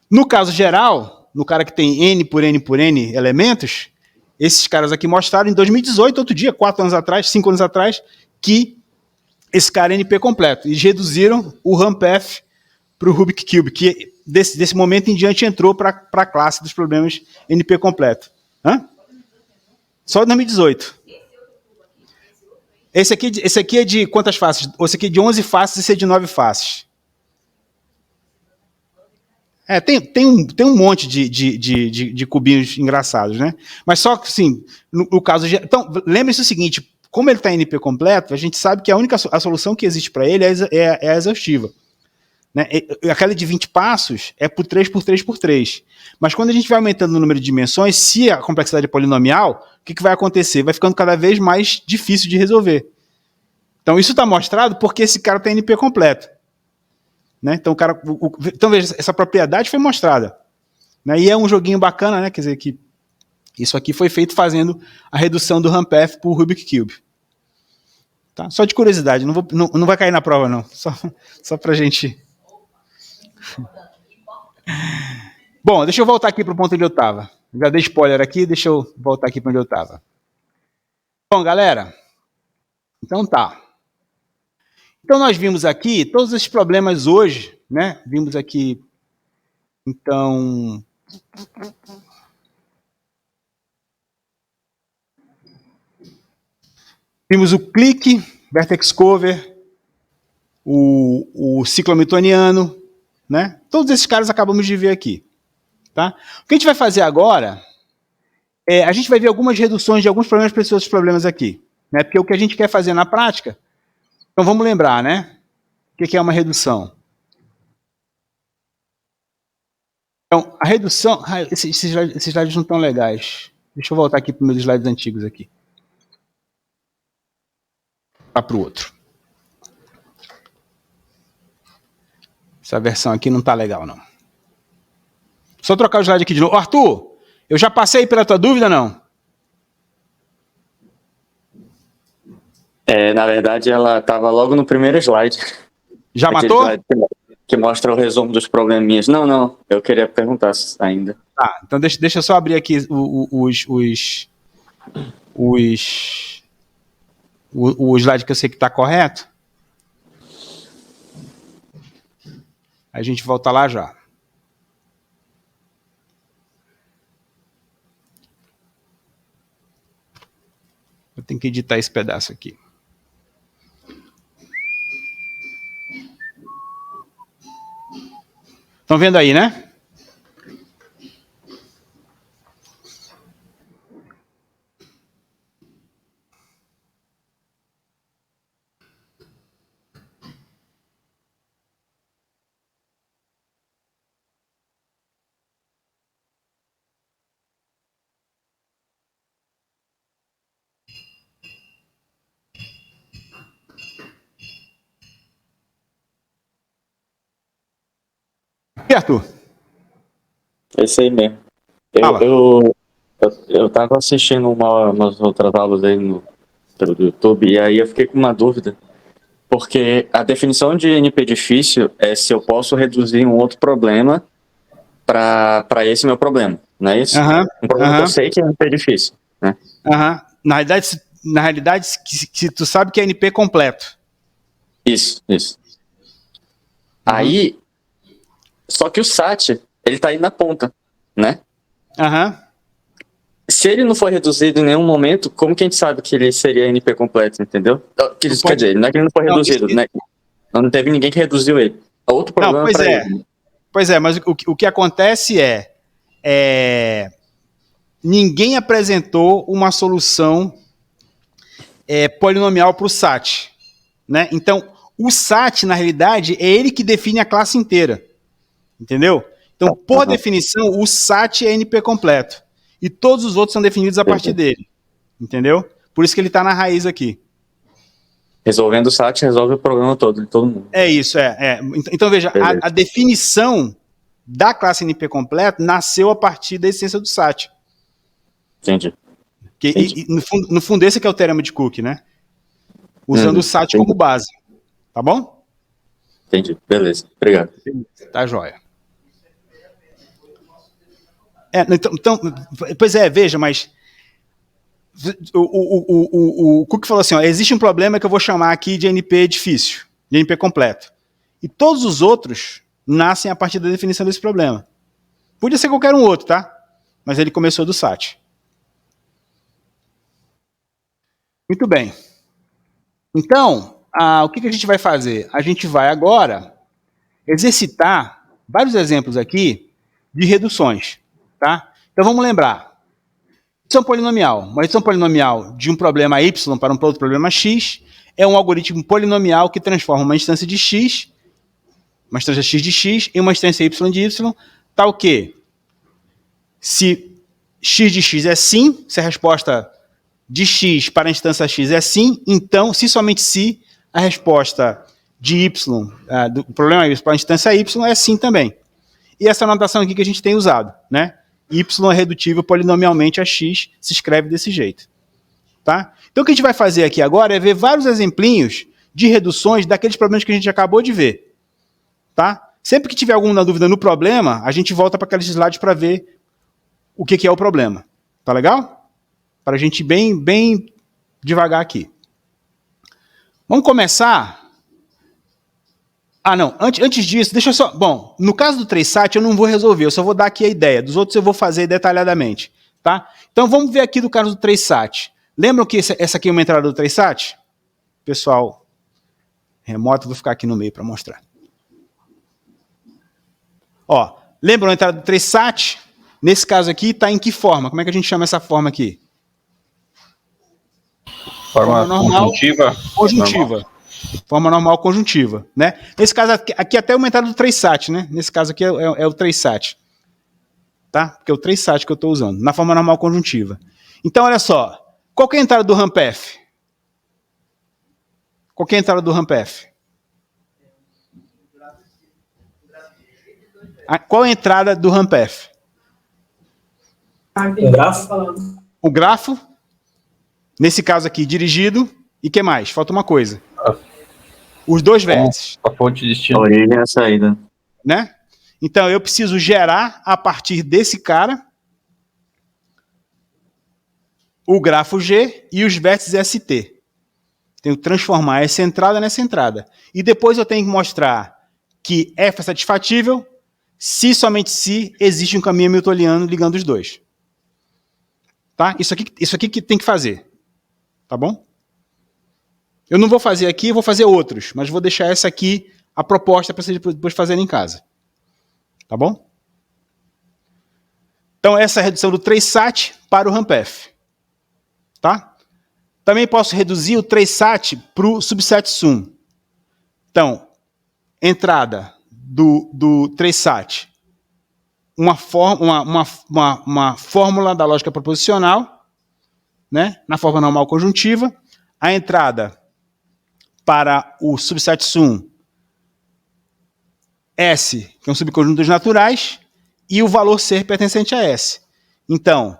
[SPEAKER 1] No caso geral, no cara que tem N por N por N elementos, esses caras aqui mostraram em 2018, outro dia, 4 anos atrás, 5 anos atrás, que esse cara é NP completo. Eles reduziram o RAMPF para o Rubik Cube, que desse momento em diante entrou para a classe dos problemas NP completo. Hã? Só em 2018. Esse aqui é de quantas faces? Esse aqui é de 11 faces e esse é de 9 faces. Tem um monte de cubinhos engraçados, né? Mas só que, assim, no caso... Então, lembre-se o seguinte, como ele está em NP completo, a gente sabe que a solução que existe para ele é a exaustiva. Né? Aquela de 20 passos é por 3 por 3 por 3. Mas quando a gente vai aumentando o número de dimensões, se a complexidade é polinomial, o que vai acontecer? Vai ficando cada vez mais difícil de resolver. Então isso está mostrado porque esse cara tem NP completo. Né? Então, então veja, essa propriedade foi mostrada. Né? E é um joguinho bacana, né? Quer dizer que isso aqui foi feito fazendo a redução do RAMPF por Rubik Cube. Tá? Só de curiosidade, não vai cair na prova não. Só pra gente... Bom, deixa eu voltar aqui para o ponto onde eu estava. Já dei spoiler aqui, deixa eu voltar aqui para onde eu estava. Bom, galera, então tá. Então nós vimos aqui todos esses problemas hoje, né? Vimos aqui, então... Vimos o clique, vertex cover, o ciclo hamiltoniano, né? Todos esses caras acabamos de ver aqui. Tá? O que a gente vai fazer agora é a gente vai ver algumas reduções de alguns problemas para esses outros problemas aqui. Né? Porque o que a gente quer fazer na prática... Então vamos lembrar, né? O que é uma redução? Então, a redução... Esses slides não estão legais. Deixa eu voltar aqui para os meus slides antigos aqui. Para o outro. Essa versão aqui não está legal, não. Só trocar o slide aqui de novo. Arthur, eu já passei pela tua dúvida, não?
[SPEAKER 7] Na verdade, ela estava logo no primeiro slide.
[SPEAKER 1] Já
[SPEAKER 7] Aquele
[SPEAKER 1] matou?
[SPEAKER 7] slide que mostra o resumo dos probleminhas. Não, eu queria perguntar ainda.
[SPEAKER 1] Tá, então deixa eu só abrir aqui o slide que eu sei que está correto. A gente volta lá já. Eu tenho que editar esse pedaço aqui. Estão vendo aí, né? E Arthur?
[SPEAKER 7] Esse aí mesmo. Eu tava assistindo umas outras aulas aí pelo YouTube, e aí eu fiquei com uma dúvida. Porque a definição de NP difícil é se eu posso reduzir um outro problema para esse meu problema, não é isso? Um problema que eu sei que é NP difícil, né?
[SPEAKER 1] Na realidade que tu sabe que é NP completo.
[SPEAKER 7] Isso. Aí, só que o SAT, ele tá aí na ponta, né? Se ele não for reduzido em nenhum momento, como que a gente sabe que ele seria NP completo, entendeu? Quer dizer, não é que ele não foi reduzido, né? Não teve ninguém que reduziu ele. Outro problema para ele.
[SPEAKER 1] Pois é, mas o que acontece ninguém apresentou uma solução polinomial para o SAT. Né? Então, o SAT, na realidade, é ele que define a classe inteira. Entendeu? Então, por definição, o SAT é NP completo. E todos os outros são definidos a partir dele. Entendeu? Por isso que ele está na raiz aqui.
[SPEAKER 7] Resolvendo o SAT, resolve o problema todo, de todo mundo.
[SPEAKER 1] É isso, Então, veja, a definição da classe NP completo nasceu a partir da essência do SAT.
[SPEAKER 7] Entendi.
[SPEAKER 1] E no fundo, esse que é o teorema de Cook, né? Usando o SAT como base. Tá bom?
[SPEAKER 7] Entendi. Beleza. Obrigado.
[SPEAKER 1] Tá joia. Então, pois veja, mas o Cook falou assim, ó, existe um problema que eu vou chamar aqui de NP difícil, de NP completo. E todos os outros nascem a partir da definição desse problema. Podia ser qualquer um outro, tá? Mas ele começou do SAT. Muito bem. Então, o que a gente vai fazer? A gente vai agora exercitar vários exemplos aqui de reduções, tá? Então vamos lembrar. Redução polinomial. Uma redução polinomial de um problema y para um outro problema x é um algoritmo polinomial que transforma uma instância de x, uma instância x de x, em uma instância y de y, tal que se x de x é sim, se a resposta de x para a instância x é sim, então, se somente se, a resposta de y, do problema y para a instância y é sim também. E essa notação aqui que a gente tem usado, né? Y é redutível polinomialmente a x, se escreve desse jeito. Tá? Então o que a gente vai fazer aqui agora é ver vários exemplinhos de reduções daqueles problemas que a gente acabou de ver. Tá? Sempre que tiver alguma dúvida no problema, a gente volta para aqueles slides para ver o que é o problema. Tá legal? Para a gente ir bem devagar aqui. Vamos começar... não, antes disso, deixa eu só... Bom, no caso do 3SAT eu não vou resolver, eu só vou dar aqui a ideia. Dos outros eu vou fazer detalhadamente. Tá? Então vamos ver aqui do caso do 3SAT. Lembram que essa aqui é uma entrada do 3SAT? Pessoal, remoto, vou ficar aqui no meio para mostrar. Ó, lembram a entrada do 3SAT? Nesse caso aqui está em que forma? Como é que a gente chama essa forma aqui?
[SPEAKER 8] Forma normal, conjuntiva.
[SPEAKER 1] Normal. Forma normal conjuntiva, né? Nesse caso aqui até uma entrada do 3SAT, né? Nesse caso aqui é o 3SAT. Tá? Porque é o 3SAT que eu estou usando, na forma normal conjuntiva. Então, olha só. Qual que é a entrada do RAMPF? Qual que é a entrada do RAMPF? Qual é a entrada do RAMPF?
[SPEAKER 9] O grafo.
[SPEAKER 1] O grafo, nesse caso aqui, dirigido. E o que mais? Falta uma coisa. Os dois vértices.
[SPEAKER 8] A fonte de destino.
[SPEAKER 7] A origem e a saída.
[SPEAKER 1] Né? Então, eu preciso gerar, a partir desse cara, o grafo G e os vértices ST. Tenho que transformar essa entrada nessa entrada. E depois eu tenho que mostrar que F é satisfatível se somente se existe um caminho hamiltoniano ligando os dois. Tá? Isso aqui que tem que fazer. Tá bom? Eu não vou fazer aqui, eu vou fazer outros, mas vou deixar essa aqui, a proposta, para vocês depois fazerem em casa. Tá bom? Então, essa é a redução do 3SAT para o RAMPF. Tá? Também posso reduzir o 3SAT para o subset sum. Então, entrada do 3SAT, uma fórmula da lógica proposicional, né, na forma normal conjuntiva. A entrada para o subset sum, S, que é um subconjunto dos naturais, e o valor ser pertencente a S. Então,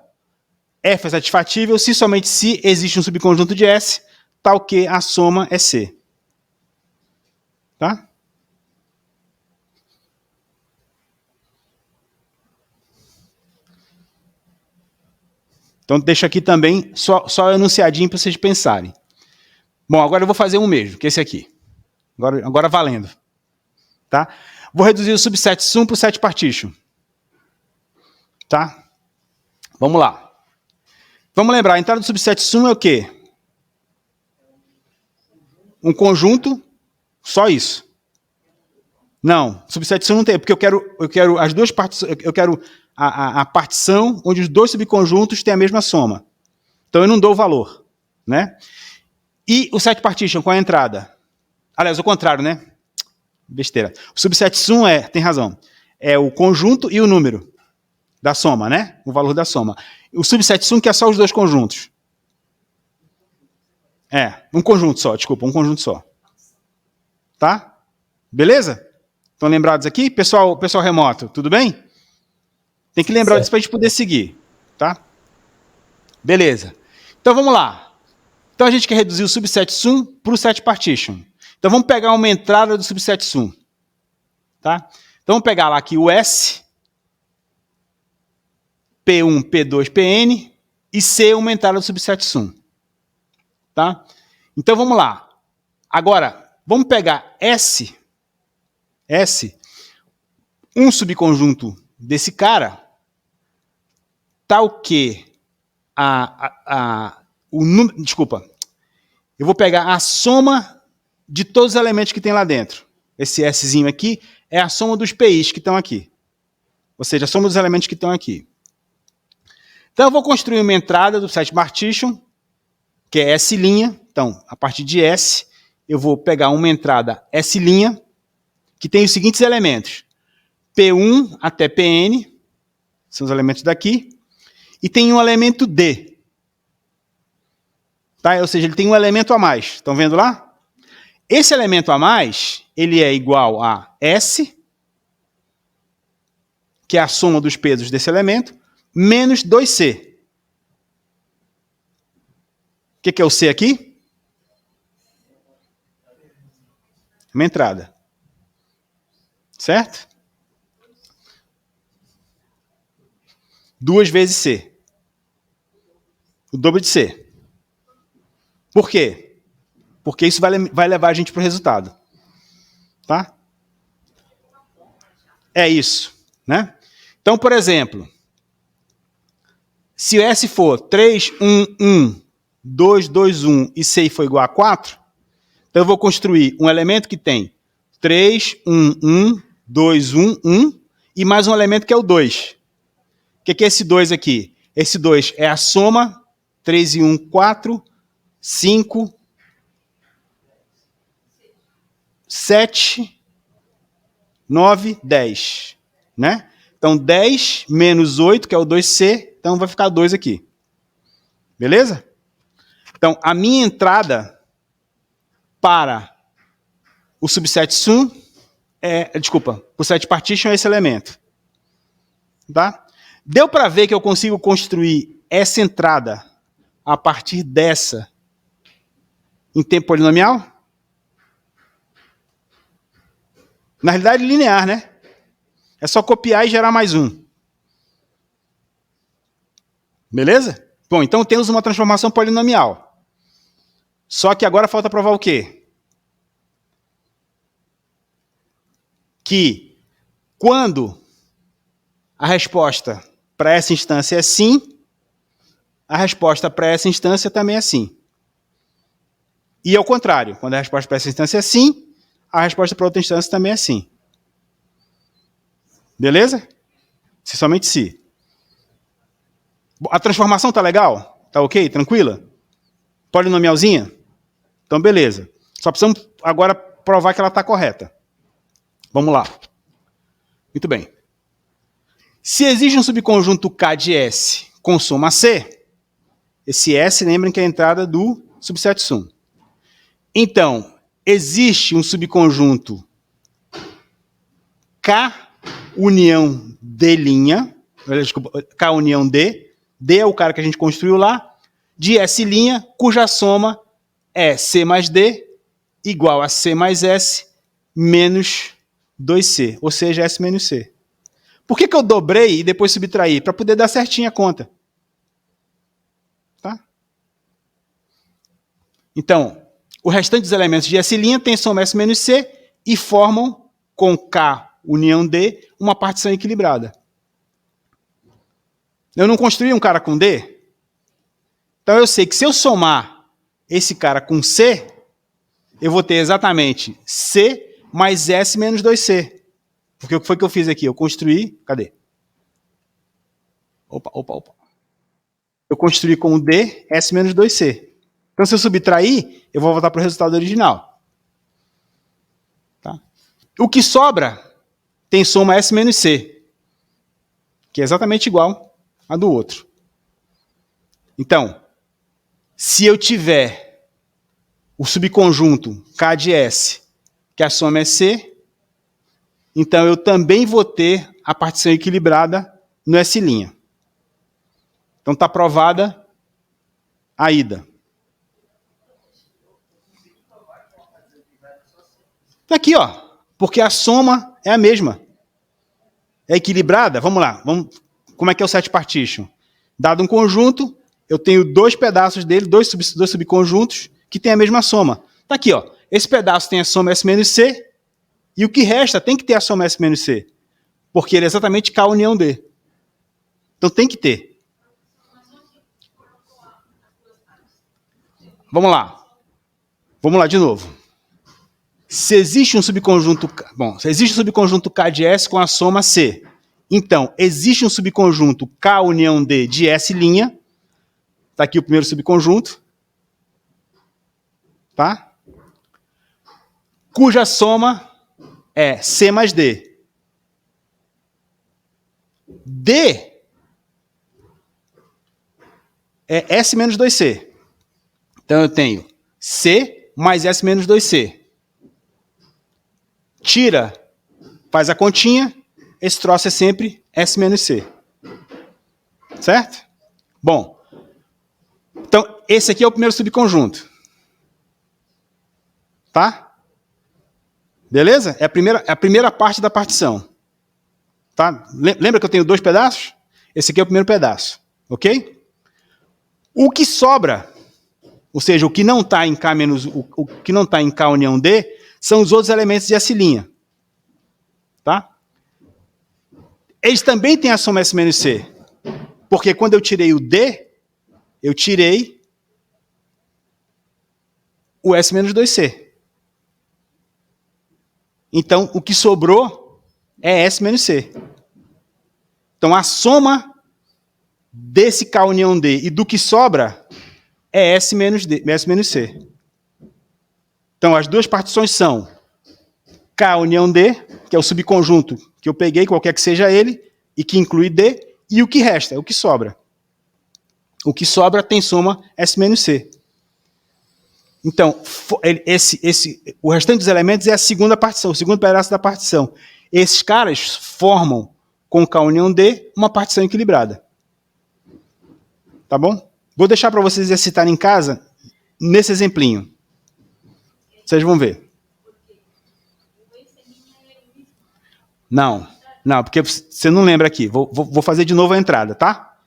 [SPEAKER 1] F é satisfatível se somente se existe um subconjunto de S, tal que a soma é C. Tá? Então, deixa aqui também só enunciadinho para vocês pensarem. Bom, agora eu vou fazer um mesmo, que é esse aqui. Agora valendo. Tá? Vou reduzir o subset sum para o set partition. Tá? Vamos lá. Vamos lembrar, a entrada do subset sum é o quê? Um conjunto, só isso. Não, subset sum não tem, porque eu quero as duas partes, eu quero a partição onde os dois subconjuntos têm a mesma soma. Então eu não dou o valor, né? E o set partition, qual é a entrada? Aliás, o contrário, né? Besteira. O subset sum tem razão, é o conjunto e o número da soma, né? O valor da soma. O subset sum que é só os dois conjuntos. Um conjunto só, desculpa, um conjunto só. Tá? Beleza? Estão lembrados aqui? Pessoal remoto, tudo bem? Tem que lembrar disso para a gente poder seguir. Tá? Beleza. Então vamos lá. Então a gente quer reduzir o subset sum para o set partition. Então vamos pegar uma entrada do subset sum. Tá? Então vamos pegar lá aqui o S, P1, P2, Pn, e C uma entrada do subset sum. Tá? Então vamos lá. Agora, vamos pegar S, um subconjunto desse cara, tal que o número, desculpa, eu vou pegar a soma de todos os elementos que tem lá dentro. Esse Szinho aqui é a soma dos PIs que estão aqui. Ou seja, a soma dos elementos que estão aqui. Então eu vou construir uma entrada do set partition, que é S'. Então, a partir de S, eu vou pegar uma entrada S', que tem os seguintes elementos. P1 até Pn, são os elementos daqui, e tem um elemento D. Tá? Ou seja, ele tem um elemento a mais. Estão vendo lá? Esse elemento a mais, ele é igual a S, que é a soma dos pesos desse elemento, menos 2C. O que é o C aqui? Uma entrada. Certo? 2 vezes C. O dobro de C. Por quê? Porque isso vai levar a gente para o resultado. Tá? É isso. Né? Então, por exemplo, se o S for 3, 1, 1, 2, 2, 1 e C for igual a 4, então eu vou construir um elemento que tem 3, 1, 1, 2, 1, 1 e mais um elemento que é o 2. O que é esse 2 aqui? Esse 2 é a soma, 3 e 1, 4, 5, 7, 9, 10. Né? Então, 10 menos 8, que é o 2C, então vai ficar 2 aqui. Beleza? Então, a minha entrada para o subset sum o set partition é esse elemento. Tá? Deu para ver que eu consigo construir essa entrada a partir dessa em tempo polinomial? Na realidade, linear, né? É só copiar e gerar mais um. Beleza? Bom, então temos uma transformação polinomial. Só que agora falta provar o quê? Que quando a resposta para essa instância é sim, a resposta para essa instância também é sim. E ao contrário, quando a resposta para essa instância é sim, a resposta para outra instância também é sim. Beleza? Se somente se. A transformação tá legal? Tá ok? Tranquila? Polinomialzinha? Então, beleza. Só precisamos agora provar que ela está correta. Vamos lá. Muito bem. Se existe um subconjunto K de S com soma C, esse S, lembrem que é a entrada do subset sum. Então, existe um subconjunto K união D', desculpa, K união D, D é o cara que a gente construiu lá, de S', cuja soma é C mais D igual a C mais S menos 2C, ou seja, S menos C. Por que eu dobrei e depois subtraí? Para poder dar certinho a conta. Tá? Então, o restante dos elementos de S' tem soma S menos C e formam, com K união D, uma partição equilibrada. Eu não construí um cara com D? Então eu sei que se eu somar esse cara com C, eu vou ter exatamente C mais S menos 2C. Porque o que foi que eu fiz aqui? Eu construí... Cadê? Opa. Eu construí com o D, S menos 2C. Então se eu subtrair, eu vou voltar para o resultado original. Tá? O que sobra tem soma S menos C, que é exatamente igual a do outro. Então, se eu tiver o subconjunto K de S, que a soma é C, então eu também vou ter a partição equilibrada no S'. Então está provada a ida. Está aqui, ó, porque a soma é a mesma. É equilibrada? Vamos lá. Como é que é o set partition? Dado um conjunto, eu tenho dois pedaços dele, dois subconjuntos, que tem a mesma soma. Tá aqui, ó. Esse pedaço tem a soma S menos C, e o que resta tem que ter a soma S menos C, porque ele é exatamente K união D. Então tem que ter. Vamos lá. Vamos lá de novo. Se existe um subconjunto K de S com a soma C, então existe um subconjunto K união D de S'. Está aqui o primeiro subconjunto. Tá? Cuja soma é C mais D. D é S menos 2C. Então eu tenho C mais S menos 2C. Tira, faz a continha, esse troço é sempre S menos C. Certo? Bom, então esse aqui é o primeiro subconjunto. Tá? Beleza? É a primeira parte da partição. Tá? Lembra que eu tenho dois pedaços? Esse aqui é o primeiro pedaço. Ok? O que sobra, ou seja, o que não está em K menos o que não está em K união D, são os outros elementos de S'. Tá? Eles também têm a soma S menos C. Porque quando eu tirei o D, eu tirei o S menos 2C. Então, o que sobrou é S menos C. Então, a soma desse K união D e do que sobra é S menos C. Então, as duas partições são K união D, que é o subconjunto que eu peguei, qualquer que seja ele, e que inclui D, e o que resta, o que sobra. O que sobra tem soma S menos C. Então, o restante dos elementos é a segunda partição, o segundo pedaço da partição. Esses caras formam, com K união D, uma partição equilibrada. Tá bom? Vou deixar para vocês exercitarem em casa, nesse exemplinho. Vocês vão ver. Não, porque você não lembra aqui. Vou fazer de novo a entrada, tá?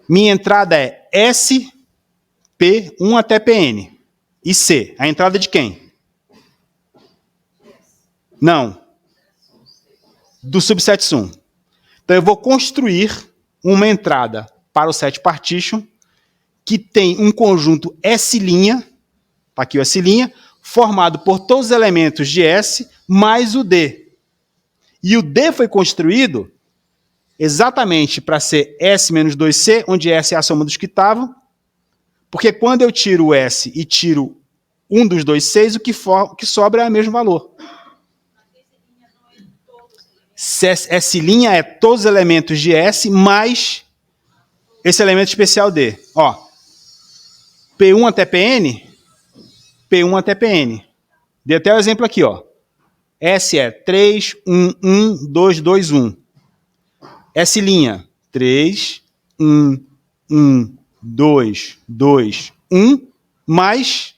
[SPEAKER 1] Minha entrada é S, P, 1 até Pn. E C, a entrada de quem? Não. Do subset sum. Então eu vou construir uma entrada para o set partition que tem um conjunto S', tá aqui o S', formado por todos os elementos de S mais o D. E o D foi construído exatamente para ser S menos 2C, onde S é a soma dos que estavam, porque quando eu tiro o S e tiro um dos dois Cs, o que sobra é o mesmo valor. S' é todos os elementos de S mais esse elemento especial D. Ó, P1 até Pn, P1 até Pn. Dei até o exemplo aqui, ó. S é 3, 1, 1, 2, 2, 1. S', 3, 1, 1, 2, 2, 1, mais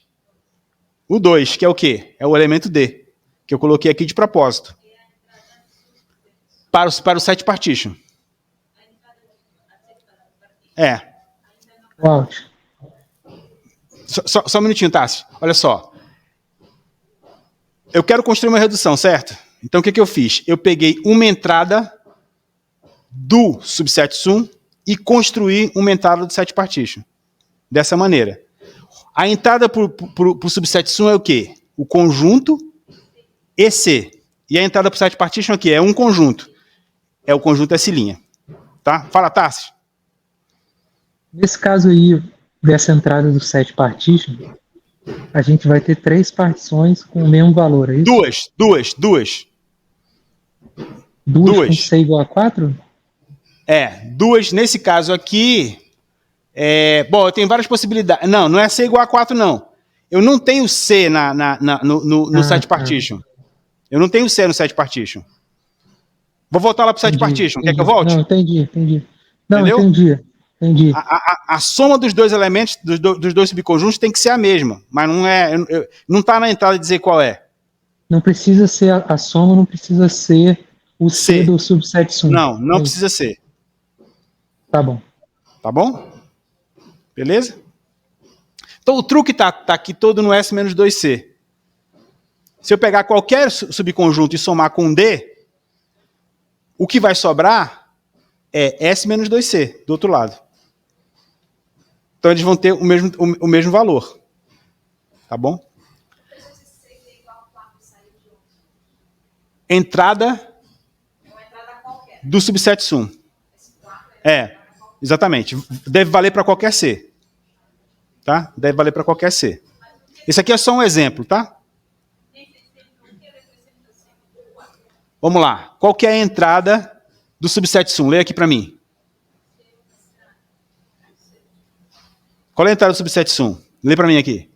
[SPEAKER 1] o 2, que é o quê? É o elemento D, que eu coloquei aqui de propósito. Para o set partition. É.
[SPEAKER 6] Uau.
[SPEAKER 1] Só um minutinho, Tassi. Olha só. Eu quero construir uma redução, certo? Então, o que eu fiz? Eu peguei uma entrada do subset sum e construí uma entrada do set partition. Dessa maneira. A entrada para o subset sum é o quê? O conjunto EC. E a entrada para o set partition aqui é um conjunto. É o conjunto S'. Tá? Fala, Tassi.
[SPEAKER 6] Nesse caso aí, dessa entrada do set partition, a gente vai ter 3 partições com o mesmo valor, é isso?
[SPEAKER 1] Duas.
[SPEAKER 6] Duas com C igual a 4?
[SPEAKER 1] Duas nesse caso aqui. Bom, eu tenho várias possibilidades. Não é C igual a 4, não. Eu não tenho C no set partition. Eu não tenho C no set partition. Vou voltar lá para o set partition. Quer que eu volte?
[SPEAKER 6] Não, entendi. Não,
[SPEAKER 1] entendeu?
[SPEAKER 6] Entendi.
[SPEAKER 1] A soma dos dois elementos, dos dois subconjuntos, tem que ser a mesma. Mas não está na entrada dizer qual é.
[SPEAKER 6] Não precisa ser a soma, não precisa ser o C do subset sum.
[SPEAKER 1] Não precisa ser.
[SPEAKER 6] Tá bom.
[SPEAKER 1] Tá bom? Beleza? Então o truque tá aqui todo no S menos 2C. Se eu pegar qualquer subconjunto e somar com D, o que vai sobrar é S menos 2C, do outro lado. Então eles vão ter o mesmo valor. Tá bom? Entrada do subset sum. Exatamente. Deve valer para qualquer C. Tá? Deve valer para qualquer C. Isso aqui é só um exemplo, tá? Vamos lá. Qual que é a entrada do subset sum? Leia aqui para mim. Qual é a entrada do subset sum? Lê para mim aqui.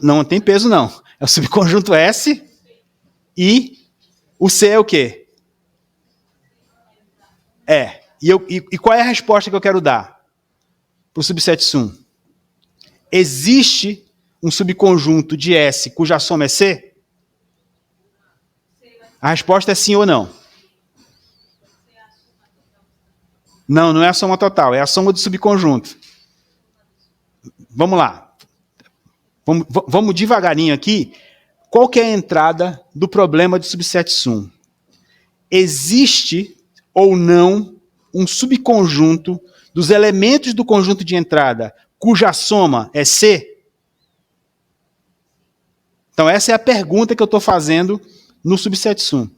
[SPEAKER 1] Não tem peso, não. É o subconjunto S e o C é o quê? E qual é a resposta que eu quero dar para o subset sum? Existe um subconjunto de S cuja soma é C? A resposta é sim ou não. Não é a soma total, é a soma do subconjunto. Vamos lá. Vamos devagarinho aqui. Qual que é a entrada do problema de subset sum? Existe ou não um subconjunto dos elementos do conjunto de entrada cuja soma é C? Então essa é a pergunta que eu estou fazendo no subset sum.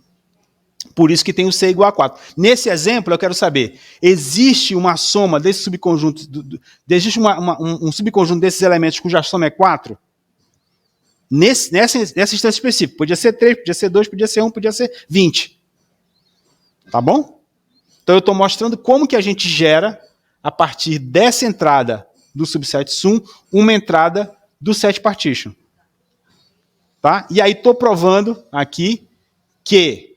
[SPEAKER 1] Por isso que tem o C igual a 4. Nesse exemplo, eu quero saber, existe uma soma desse subconjunto, existe um subconjunto desses elementos cuja soma é 4? Nessa instância específica. Podia ser 3, podia ser 2, podia ser 1, podia ser 20. Tá bom? Então eu estou mostrando como que a gente gera, a partir dessa entrada do subset sum, uma entrada do set partition. Tá? E aí estou provando aqui que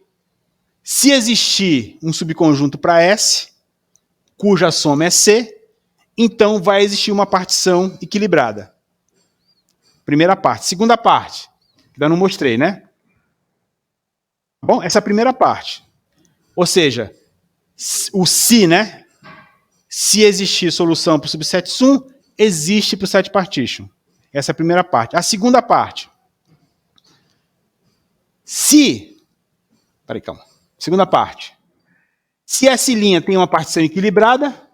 [SPEAKER 1] se existir um subconjunto para S, cuja soma é C, então vai existir uma partição equilibrada. Primeira parte. Segunda parte, que ainda não mostrei, né? Bom, essa é a primeira parte. Ou seja, o se, né? Se existir solução para o subset sum, existe para o set partition. Essa é a primeira parte. A segunda parte. Calma. Segunda parte. Se S' tem uma partição equilibrada,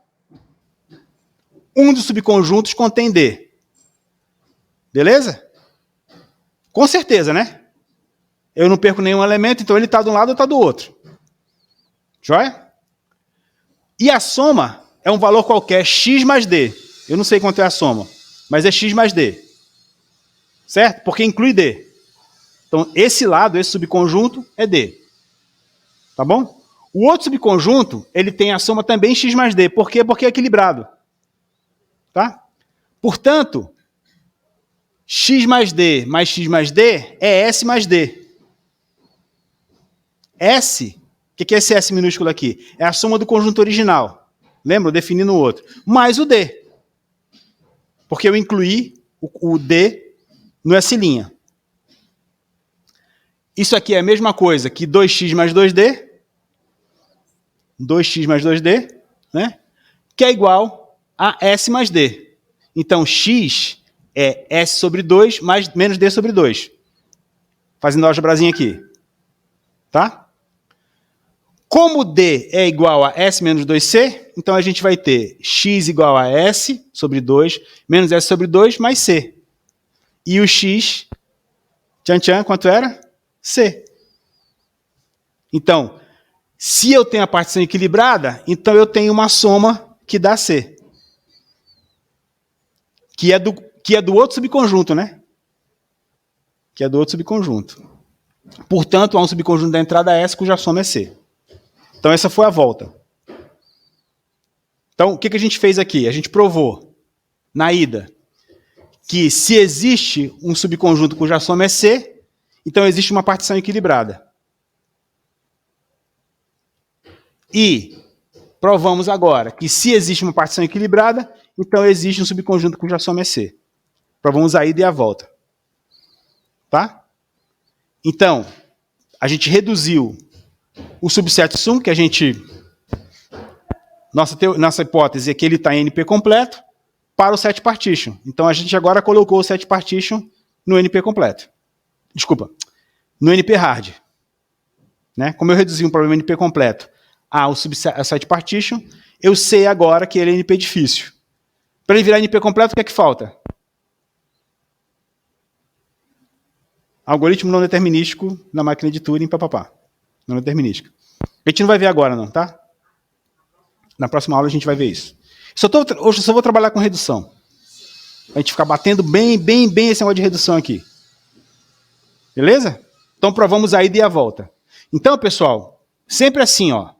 [SPEAKER 1] um dos subconjuntos contém D. Beleza? Com certeza, né? Eu não perco nenhum elemento, então ele está de um lado ou está do outro. Joia? E a soma é um valor qualquer, x mais D. Eu não sei quanto é a soma, mas é x mais D. Certo? Porque inclui D. Então, esse lado, esse subconjunto, é D. Tá bom? O outro subconjunto, ele tem a soma também x mais D. Por quê? Porque é equilibrado. Tá? Portanto, x mais D é S mais D. S, o que é esse S minúsculo aqui? É a soma do conjunto original. Lembra? Eu defini no outro. Mais o D. Porque eu incluí o D no S'. Isso aqui é a mesma coisa que 2x mais 2D. 2x mais 2D, né? Que é igual a S mais D. Então, x é S sobre 2 mais menos D sobre 2. Fazendo a algebrazinha aqui. Tá? Como D é igual a S menos 2C, então a gente vai ter x igual a S sobre 2 menos S sobre 2 mais C. E o x, quanto era? C. Então, se eu tenho a partição equilibrada, então eu tenho uma soma que dá C. Que é do outro subconjunto, né? Que é do outro subconjunto. Portanto, há um subconjunto da entrada S cuja soma é C. Então, essa foi a volta. Então, o que a gente fez aqui? A gente provou, na ida, que se existe um subconjunto cuja soma é C, então existe uma partição equilibrada. E provamos agora que se existe uma partição equilibrada, então existe um subconjunto cuja soma é C. Provamos a ida e a volta. Tá? Então, a gente reduziu o subset sum, que a gente Nossa hipótese é que ele está em NP completo para o set partition. Então a gente agora colocou o set partition no NP completo. Desculpa, no NP hard. Né? Como eu reduzi um problema NP completo ao set partition, eu sei agora que ele é NP difícil. Para ele virar NP completo, o que é que falta? Algoritmo não determinístico na máquina de Turing, papapá. Não determinístico. A gente não vai ver agora, não, tá? Na próxima aula a gente vai ver isso. Hoje eu só vou trabalhar com redução. A gente ficar batendo bem esse negócio de redução aqui. Beleza? Então provamos a ida e a volta. Então, pessoal, sempre assim, ó.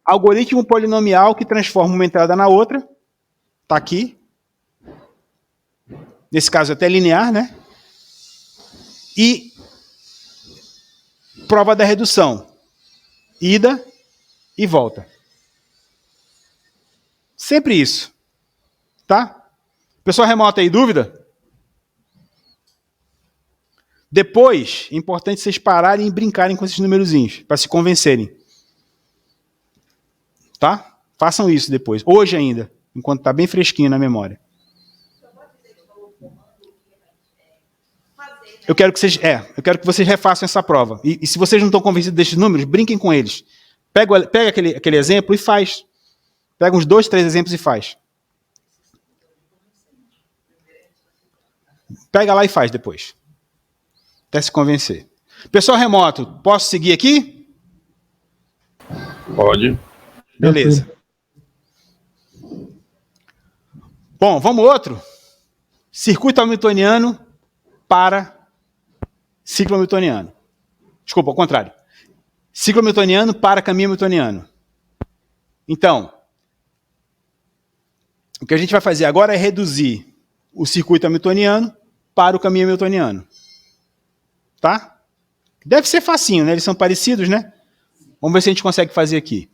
[SPEAKER 1] Algoritmo polinomial que transforma uma entrada na outra. Tá aqui. Nesse caso até linear, né? E prova da redução. Ida e volta. Sempre isso. Tá? Pessoal remoto aí, dúvida? Depois, é importante vocês pararem e brincarem com esses numerozinhos, para se convencerem. Tá? Façam isso depois. Hoje ainda, enquanto está bem fresquinho na memória. Eu quero que vocês refaçam essa prova. E se vocês não estão convencidos desses números, brinquem com eles. Pega aquele exemplo e faz. Pega uns 2, 3 exemplos e faz. Pega lá e faz depois. Até se convencer. Pessoal remoto, posso seguir aqui?
[SPEAKER 8] Pode.
[SPEAKER 1] Beleza. Bom, vamos outro. Circuito hamiltoniano para ciclo hamiltoniano. Desculpa, ao contrário. Ciclo hamiltoniano para caminho hamiltoniano. Então, o que a gente vai fazer agora é reduzir o circuito hamiltoniano para o caminho hamiltoniano. Tá? Deve ser facinho, né? Eles são parecidos, né? Vamos ver se a gente consegue fazer aqui.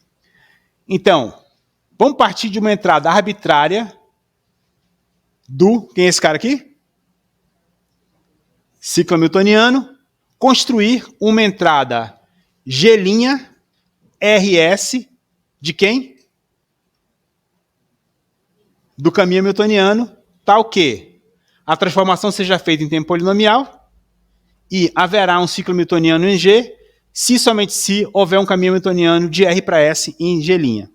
[SPEAKER 1] Então, vamos partir de uma entrada arbitrária do... Quem é esse cara aqui? Ciclo hamiltoniano. Construir uma entrada G' RS de quem? Do caminho hamiltoniano, tal que a transformação seja feita em tempo polinomial e haverá um ciclo hamiltoniano em G, se somente se houver um caminho hamiltoniano de R para S em G'.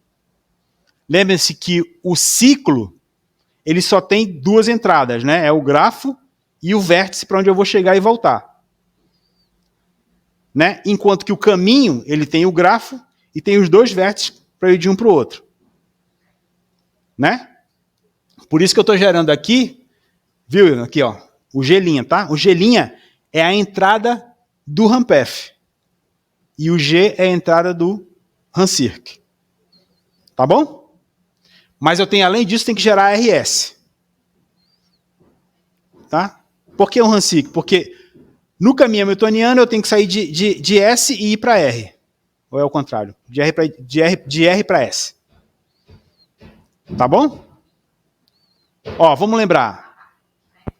[SPEAKER 1] Lembrem-se que o ciclo ele só tem duas entradas, né? É o grafo e o vértice para onde eu vou chegar e voltar. Né? Enquanto que o caminho ele tem o grafo e tem os dois vértices para ir de um para o outro. Né? Por isso que eu estou gerando aqui, viu? Aqui, ó, o G', tá? O G' é a entrada do Rampef. E o G é a entrada do Hansirk. Tá bom? Mas eu tenho, além disso, tem que gerar RS. Tá? Por que o Hansirk? Porque no caminho hamiltoniano eu tenho que sair de S e ir para R. Ou é o contrário? De R para S. Tá bom? Ó, vamos lembrar.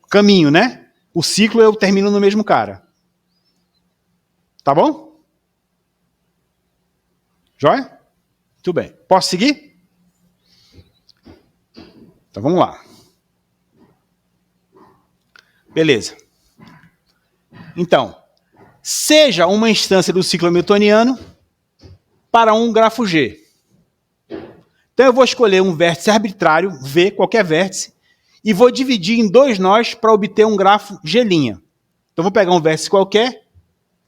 [SPEAKER 1] Caminho, né? O ciclo eu termino no mesmo cara. Tá bom? Joia? Muito bem. Posso seguir? Então vamos lá. Beleza. Então, seja uma instância do ciclo hamiltoniano para um grafo G. Então eu vou escolher um vértice arbitrário, V, qualquer vértice, e vou dividir em dois nós para obter um grafo G'. Então eu vou pegar um vértice qualquer,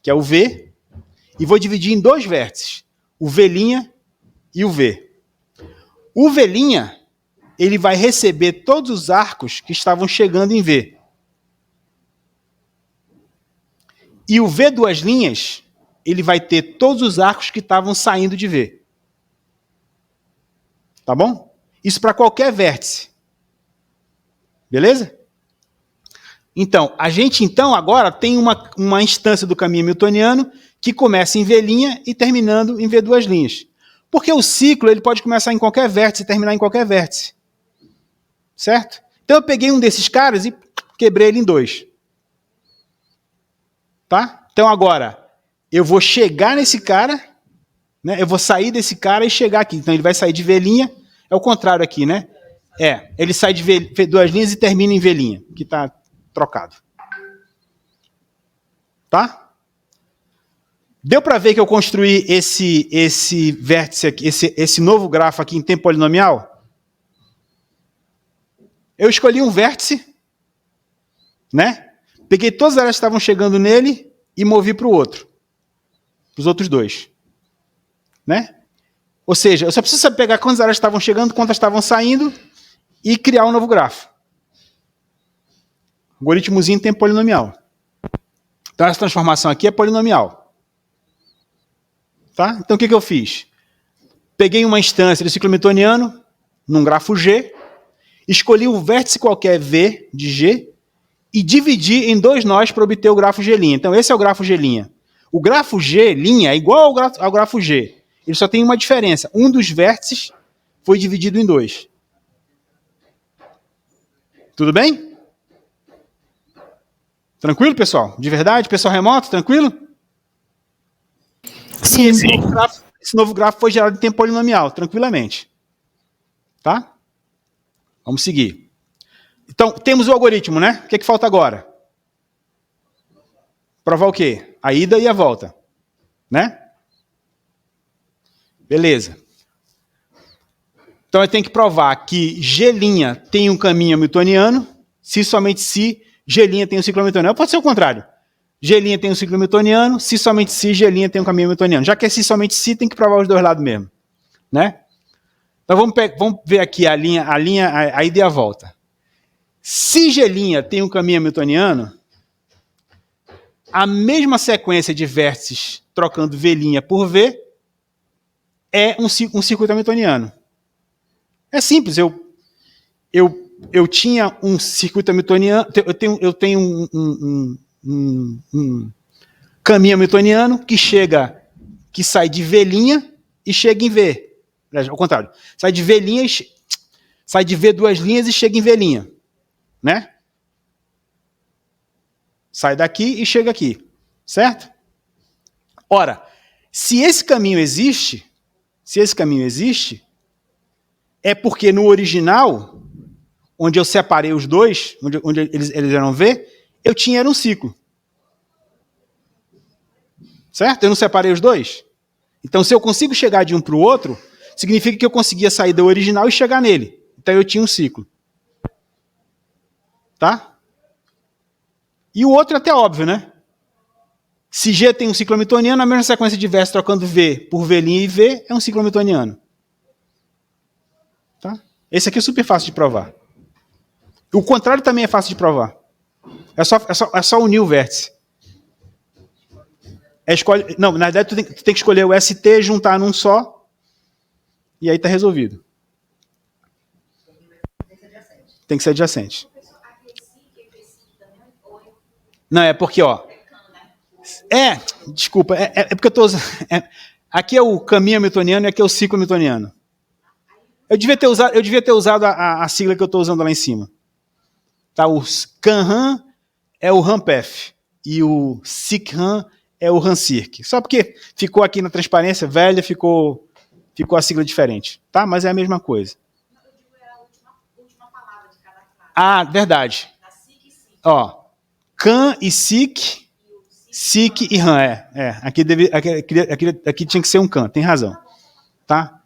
[SPEAKER 1] que é o V, e vou dividir em dois vértices, o V' e o V. O V', ele vai receber todos os arcos que estavam chegando em V. E o V duas linhas, ele vai ter todos os arcos que estavam saindo de V. Tá bom? Isso para qualquer vértice. Beleza? Então, a gente agora tem uma instância do caminho hamiltoniano que começa em V' e terminando em V duas linhas. Porque o ciclo ele pode começar em qualquer vértice e terminar em qualquer vértice. Certo? Então eu peguei um desses caras e quebrei ele em dois. Tá? Então agora, eu vou chegar nesse cara né? Eu vou sair desse cara e chegar aqui. Então ele vai sair de V', é o contrário aqui, né? Ele sai de duas linhas e termina em V', que está trocado. Tá? Deu para ver que eu construí esse vértice aqui, esse novo grafo aqui em tempo polinomial? Eu escolhi um vértice, né? Peguei todas as áreas que estavam chegando nele e movi para o outro. Para os outros dois. Né? Ou seja, eu só preciso saber pegar quantas áreas estavam chegando, quantas estavam saindo e criar um novo grafo. Algoritmozinho em tempo polinomial. Então essa transformação aqui é polinomial. Tá? Então o que eu fiz? Peguei uma instância do ciclo newtoniano num grafo G, escolhi um vértice qualquer V de G e dividi em dois nós para obter o grafo G'. Então esse é o grafo G'. O grafo G' é igual ao grafo G. Ele só tem uma diferença. Um dos vértices foi dividido em dois. Tudo bem? Tranquilo, pessoal? De verdade? Pessoal remoto, tranquilo?
[SPEAKER 2] Sim.
[SPEAKER 1] Esse novo grafo foi gerado em tempo polinomial, tranquilamente. Tá? Vamos seguir. Então, temos o algoritmo, né? O que falta agora? Provar o quê? A ida e a volta. Né? Beleza. Então, eu tenho que provar que G' tem um caminho hamiltoniano, se somente se G' tem um ciclo hamiltoniano. Pode ser o contrário. G' tem um ciclo hamiltoniano, se somente se G' tem um caminho hamiltoniano. Já que é se somente se, tem que provar os dois lados mesmo. Né? Então, vamos ver aqui a ida e a volta. Se G' tem um caminho hamiltoniano, a mesma sequência de vértices trocando V' por V é um circuito hamiltoniano. É simples, eu tinha um circuito hamiltoniano, eu tenho um caminho hamiltoniano que sai de V' e chega em V. Ao contrário, sai de V duas linhas e chega em V'. Né? Sai daqui e chega aqui. Certo? Ora, se esse caminho existe, é porque no original, onde eu separei os dois, onde eles eram V, eu tinha um ciclo. Certo? Eu não separei os dois. Então, se eu consigo chegar de um para o outro, significa que eu conseguia sair do original e chegar nele. Então, eu tinha um ciclo. Tá? E o outro é até óbvio, né? Se G tem um ciclo hamiltoniano, a mesma sequência de vértices trocando V por V' e V é um ciclo hamiltoniano. Tá? Esse aqui é super fácil de provar. O contrário também é fácil de provar. É só unir o vértice. Não, na verdade, tu tem que escolher o ST, juntar num só, e aí está resolvido. Tem que ser adjacente. Não, é porque, ó... Desculpa, é porque eu estou usando... aqui é o caminho hamiltoniano e aqui é o ciclo hamiltoniano. Eu devia ter usado a sigla que eu estou usando lá em cima. Tá, o CAN-RAM é o RAMPF e o SIC-RAM é o RANCIRC. Só porque ficou aqui na transparência velha, ficou a sigla diferente. Tá? Mas é a mesma coisa.
[SPEAKER 3] Eu digo a última palavra de cada frase.
[SPEAKER 1] Ah, verdade.
[SPEAKER 3] Da SIC e SIC.
[SPEAKER 1] Ó, CAN e SIC, SIC e RAM. Aqui tinha que ser um CAN, tem razão. Tá?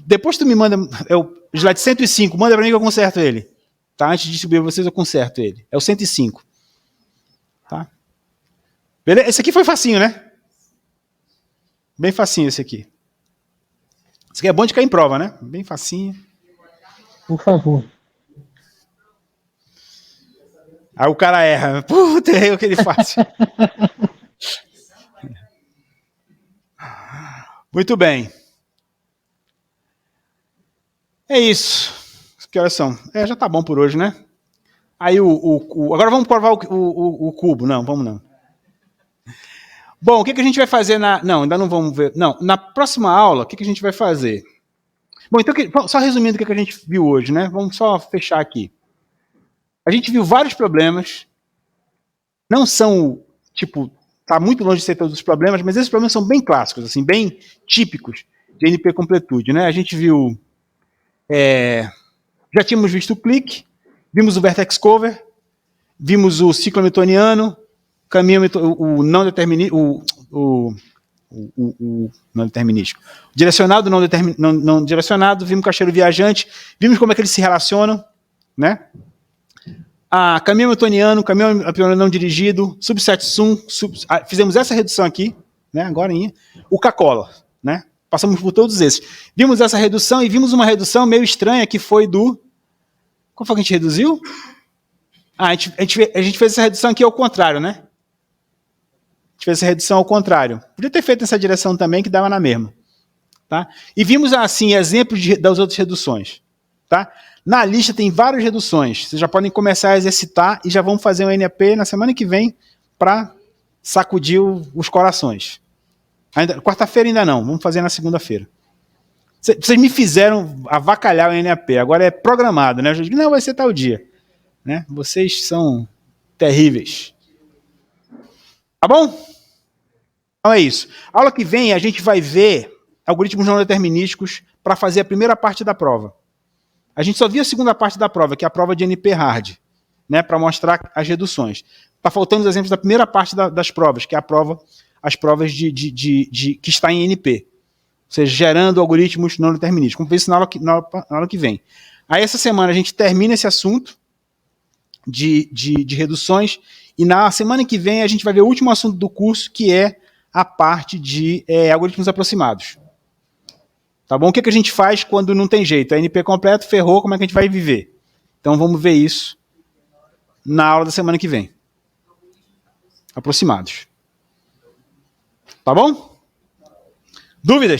[SPEAKER 1] Depois tu me manda, o slide 105, manda para mim que eu conserto ele. Tá? Antes de distribuir vocês, eu conserto ele. É o 105. Tá? Beleza? Esse aqui foi facinho, né? Bem facinho esse aqui. Esse aqui é bom de cair em prova, né? Bem facinho.
[SPEAKER 6] Por favor.
[SPEAKER 1] Aí o cara erra. Puta, errei o que ele faz. Muito bem. É isso. Que horas são? Já tá bom por hoje, né? Aí agora vamos provar o cubo. Não, vamos não. Bom, o que a gente vai fazer Não, ainda não vamos ver. Não, na próxima aula, o que a gente vai fazer? Bom, então, só resumindo o que a gente viu hoje, né? Vamos só fechar aqui. A gente viu vários problemas. Não são, tipo, Está muito longe de ser todos os problemas, mas esses problemas são bem clássicos, assim, bem típicos de NP completude, né? A gente viu, já tínhamos visto o clique, vimos o vertex cover, vimos o ciclo hamiltoniano, o não determinístico, não determinístico, direcionado, não direcionado, vimos o caixeiro viajante, vimos como é que eles se relacionam, né? Caminho hamiltoniano, caminho hamiltoniano não dirigido, subset sum, fizemos essa redução aqui, né, agora, o K-Color, né? Passamos por todos esses. Vimos essa redução e vimos uma redução meio estranha que foi do... Qual foi que a gente reduziu? A gente fez essa redução aqui ao contrário, né? A gente fez essa redução ao contrário. Podia ter feito essa direção também, que dava na mesma. Tá? E vimos, assim, exemplos das outras reduções. Tá? Na lista tem várias reduções. Vocês já podem começar a exercitar e já vamos fazer um NAP na semana que vem para sacudir os corações. Quarta-feira ainda não, vamos fazer na segunda-feira. Vocês me fizeram avacalhar o NAP, agora é programado, né? Eu digo, não, vai ser tal dia. Né? Vocês são terríveis. Tá bom? Então é isso. A aula que vem a gente vai ver algoritmos não determinísticos para fazer a primeira parte da prova. A gente só viu a segunda parte da prova, que é a prova de NP hard, né, para mostrar as reduções. Está faltando os exemplos da primeira parte das provas, que é as provas que está em NP. Ou seja, gerando algoritmos não determinísticos. Vamos ver isso na aula que vem. Aí essa semana a gente termina esse assunto de reduções e na semana que vem a gente vai ver o último assunto do curso, que é a parte de algoritmos aproximados. Tá bom? O que a gente faz quando não tem jeito? A NP completo, ferrou, como é que a gente vai viver? Então vamos ver isso na aula da semana que vem. Aproximados. Tá bom? Dúvidas?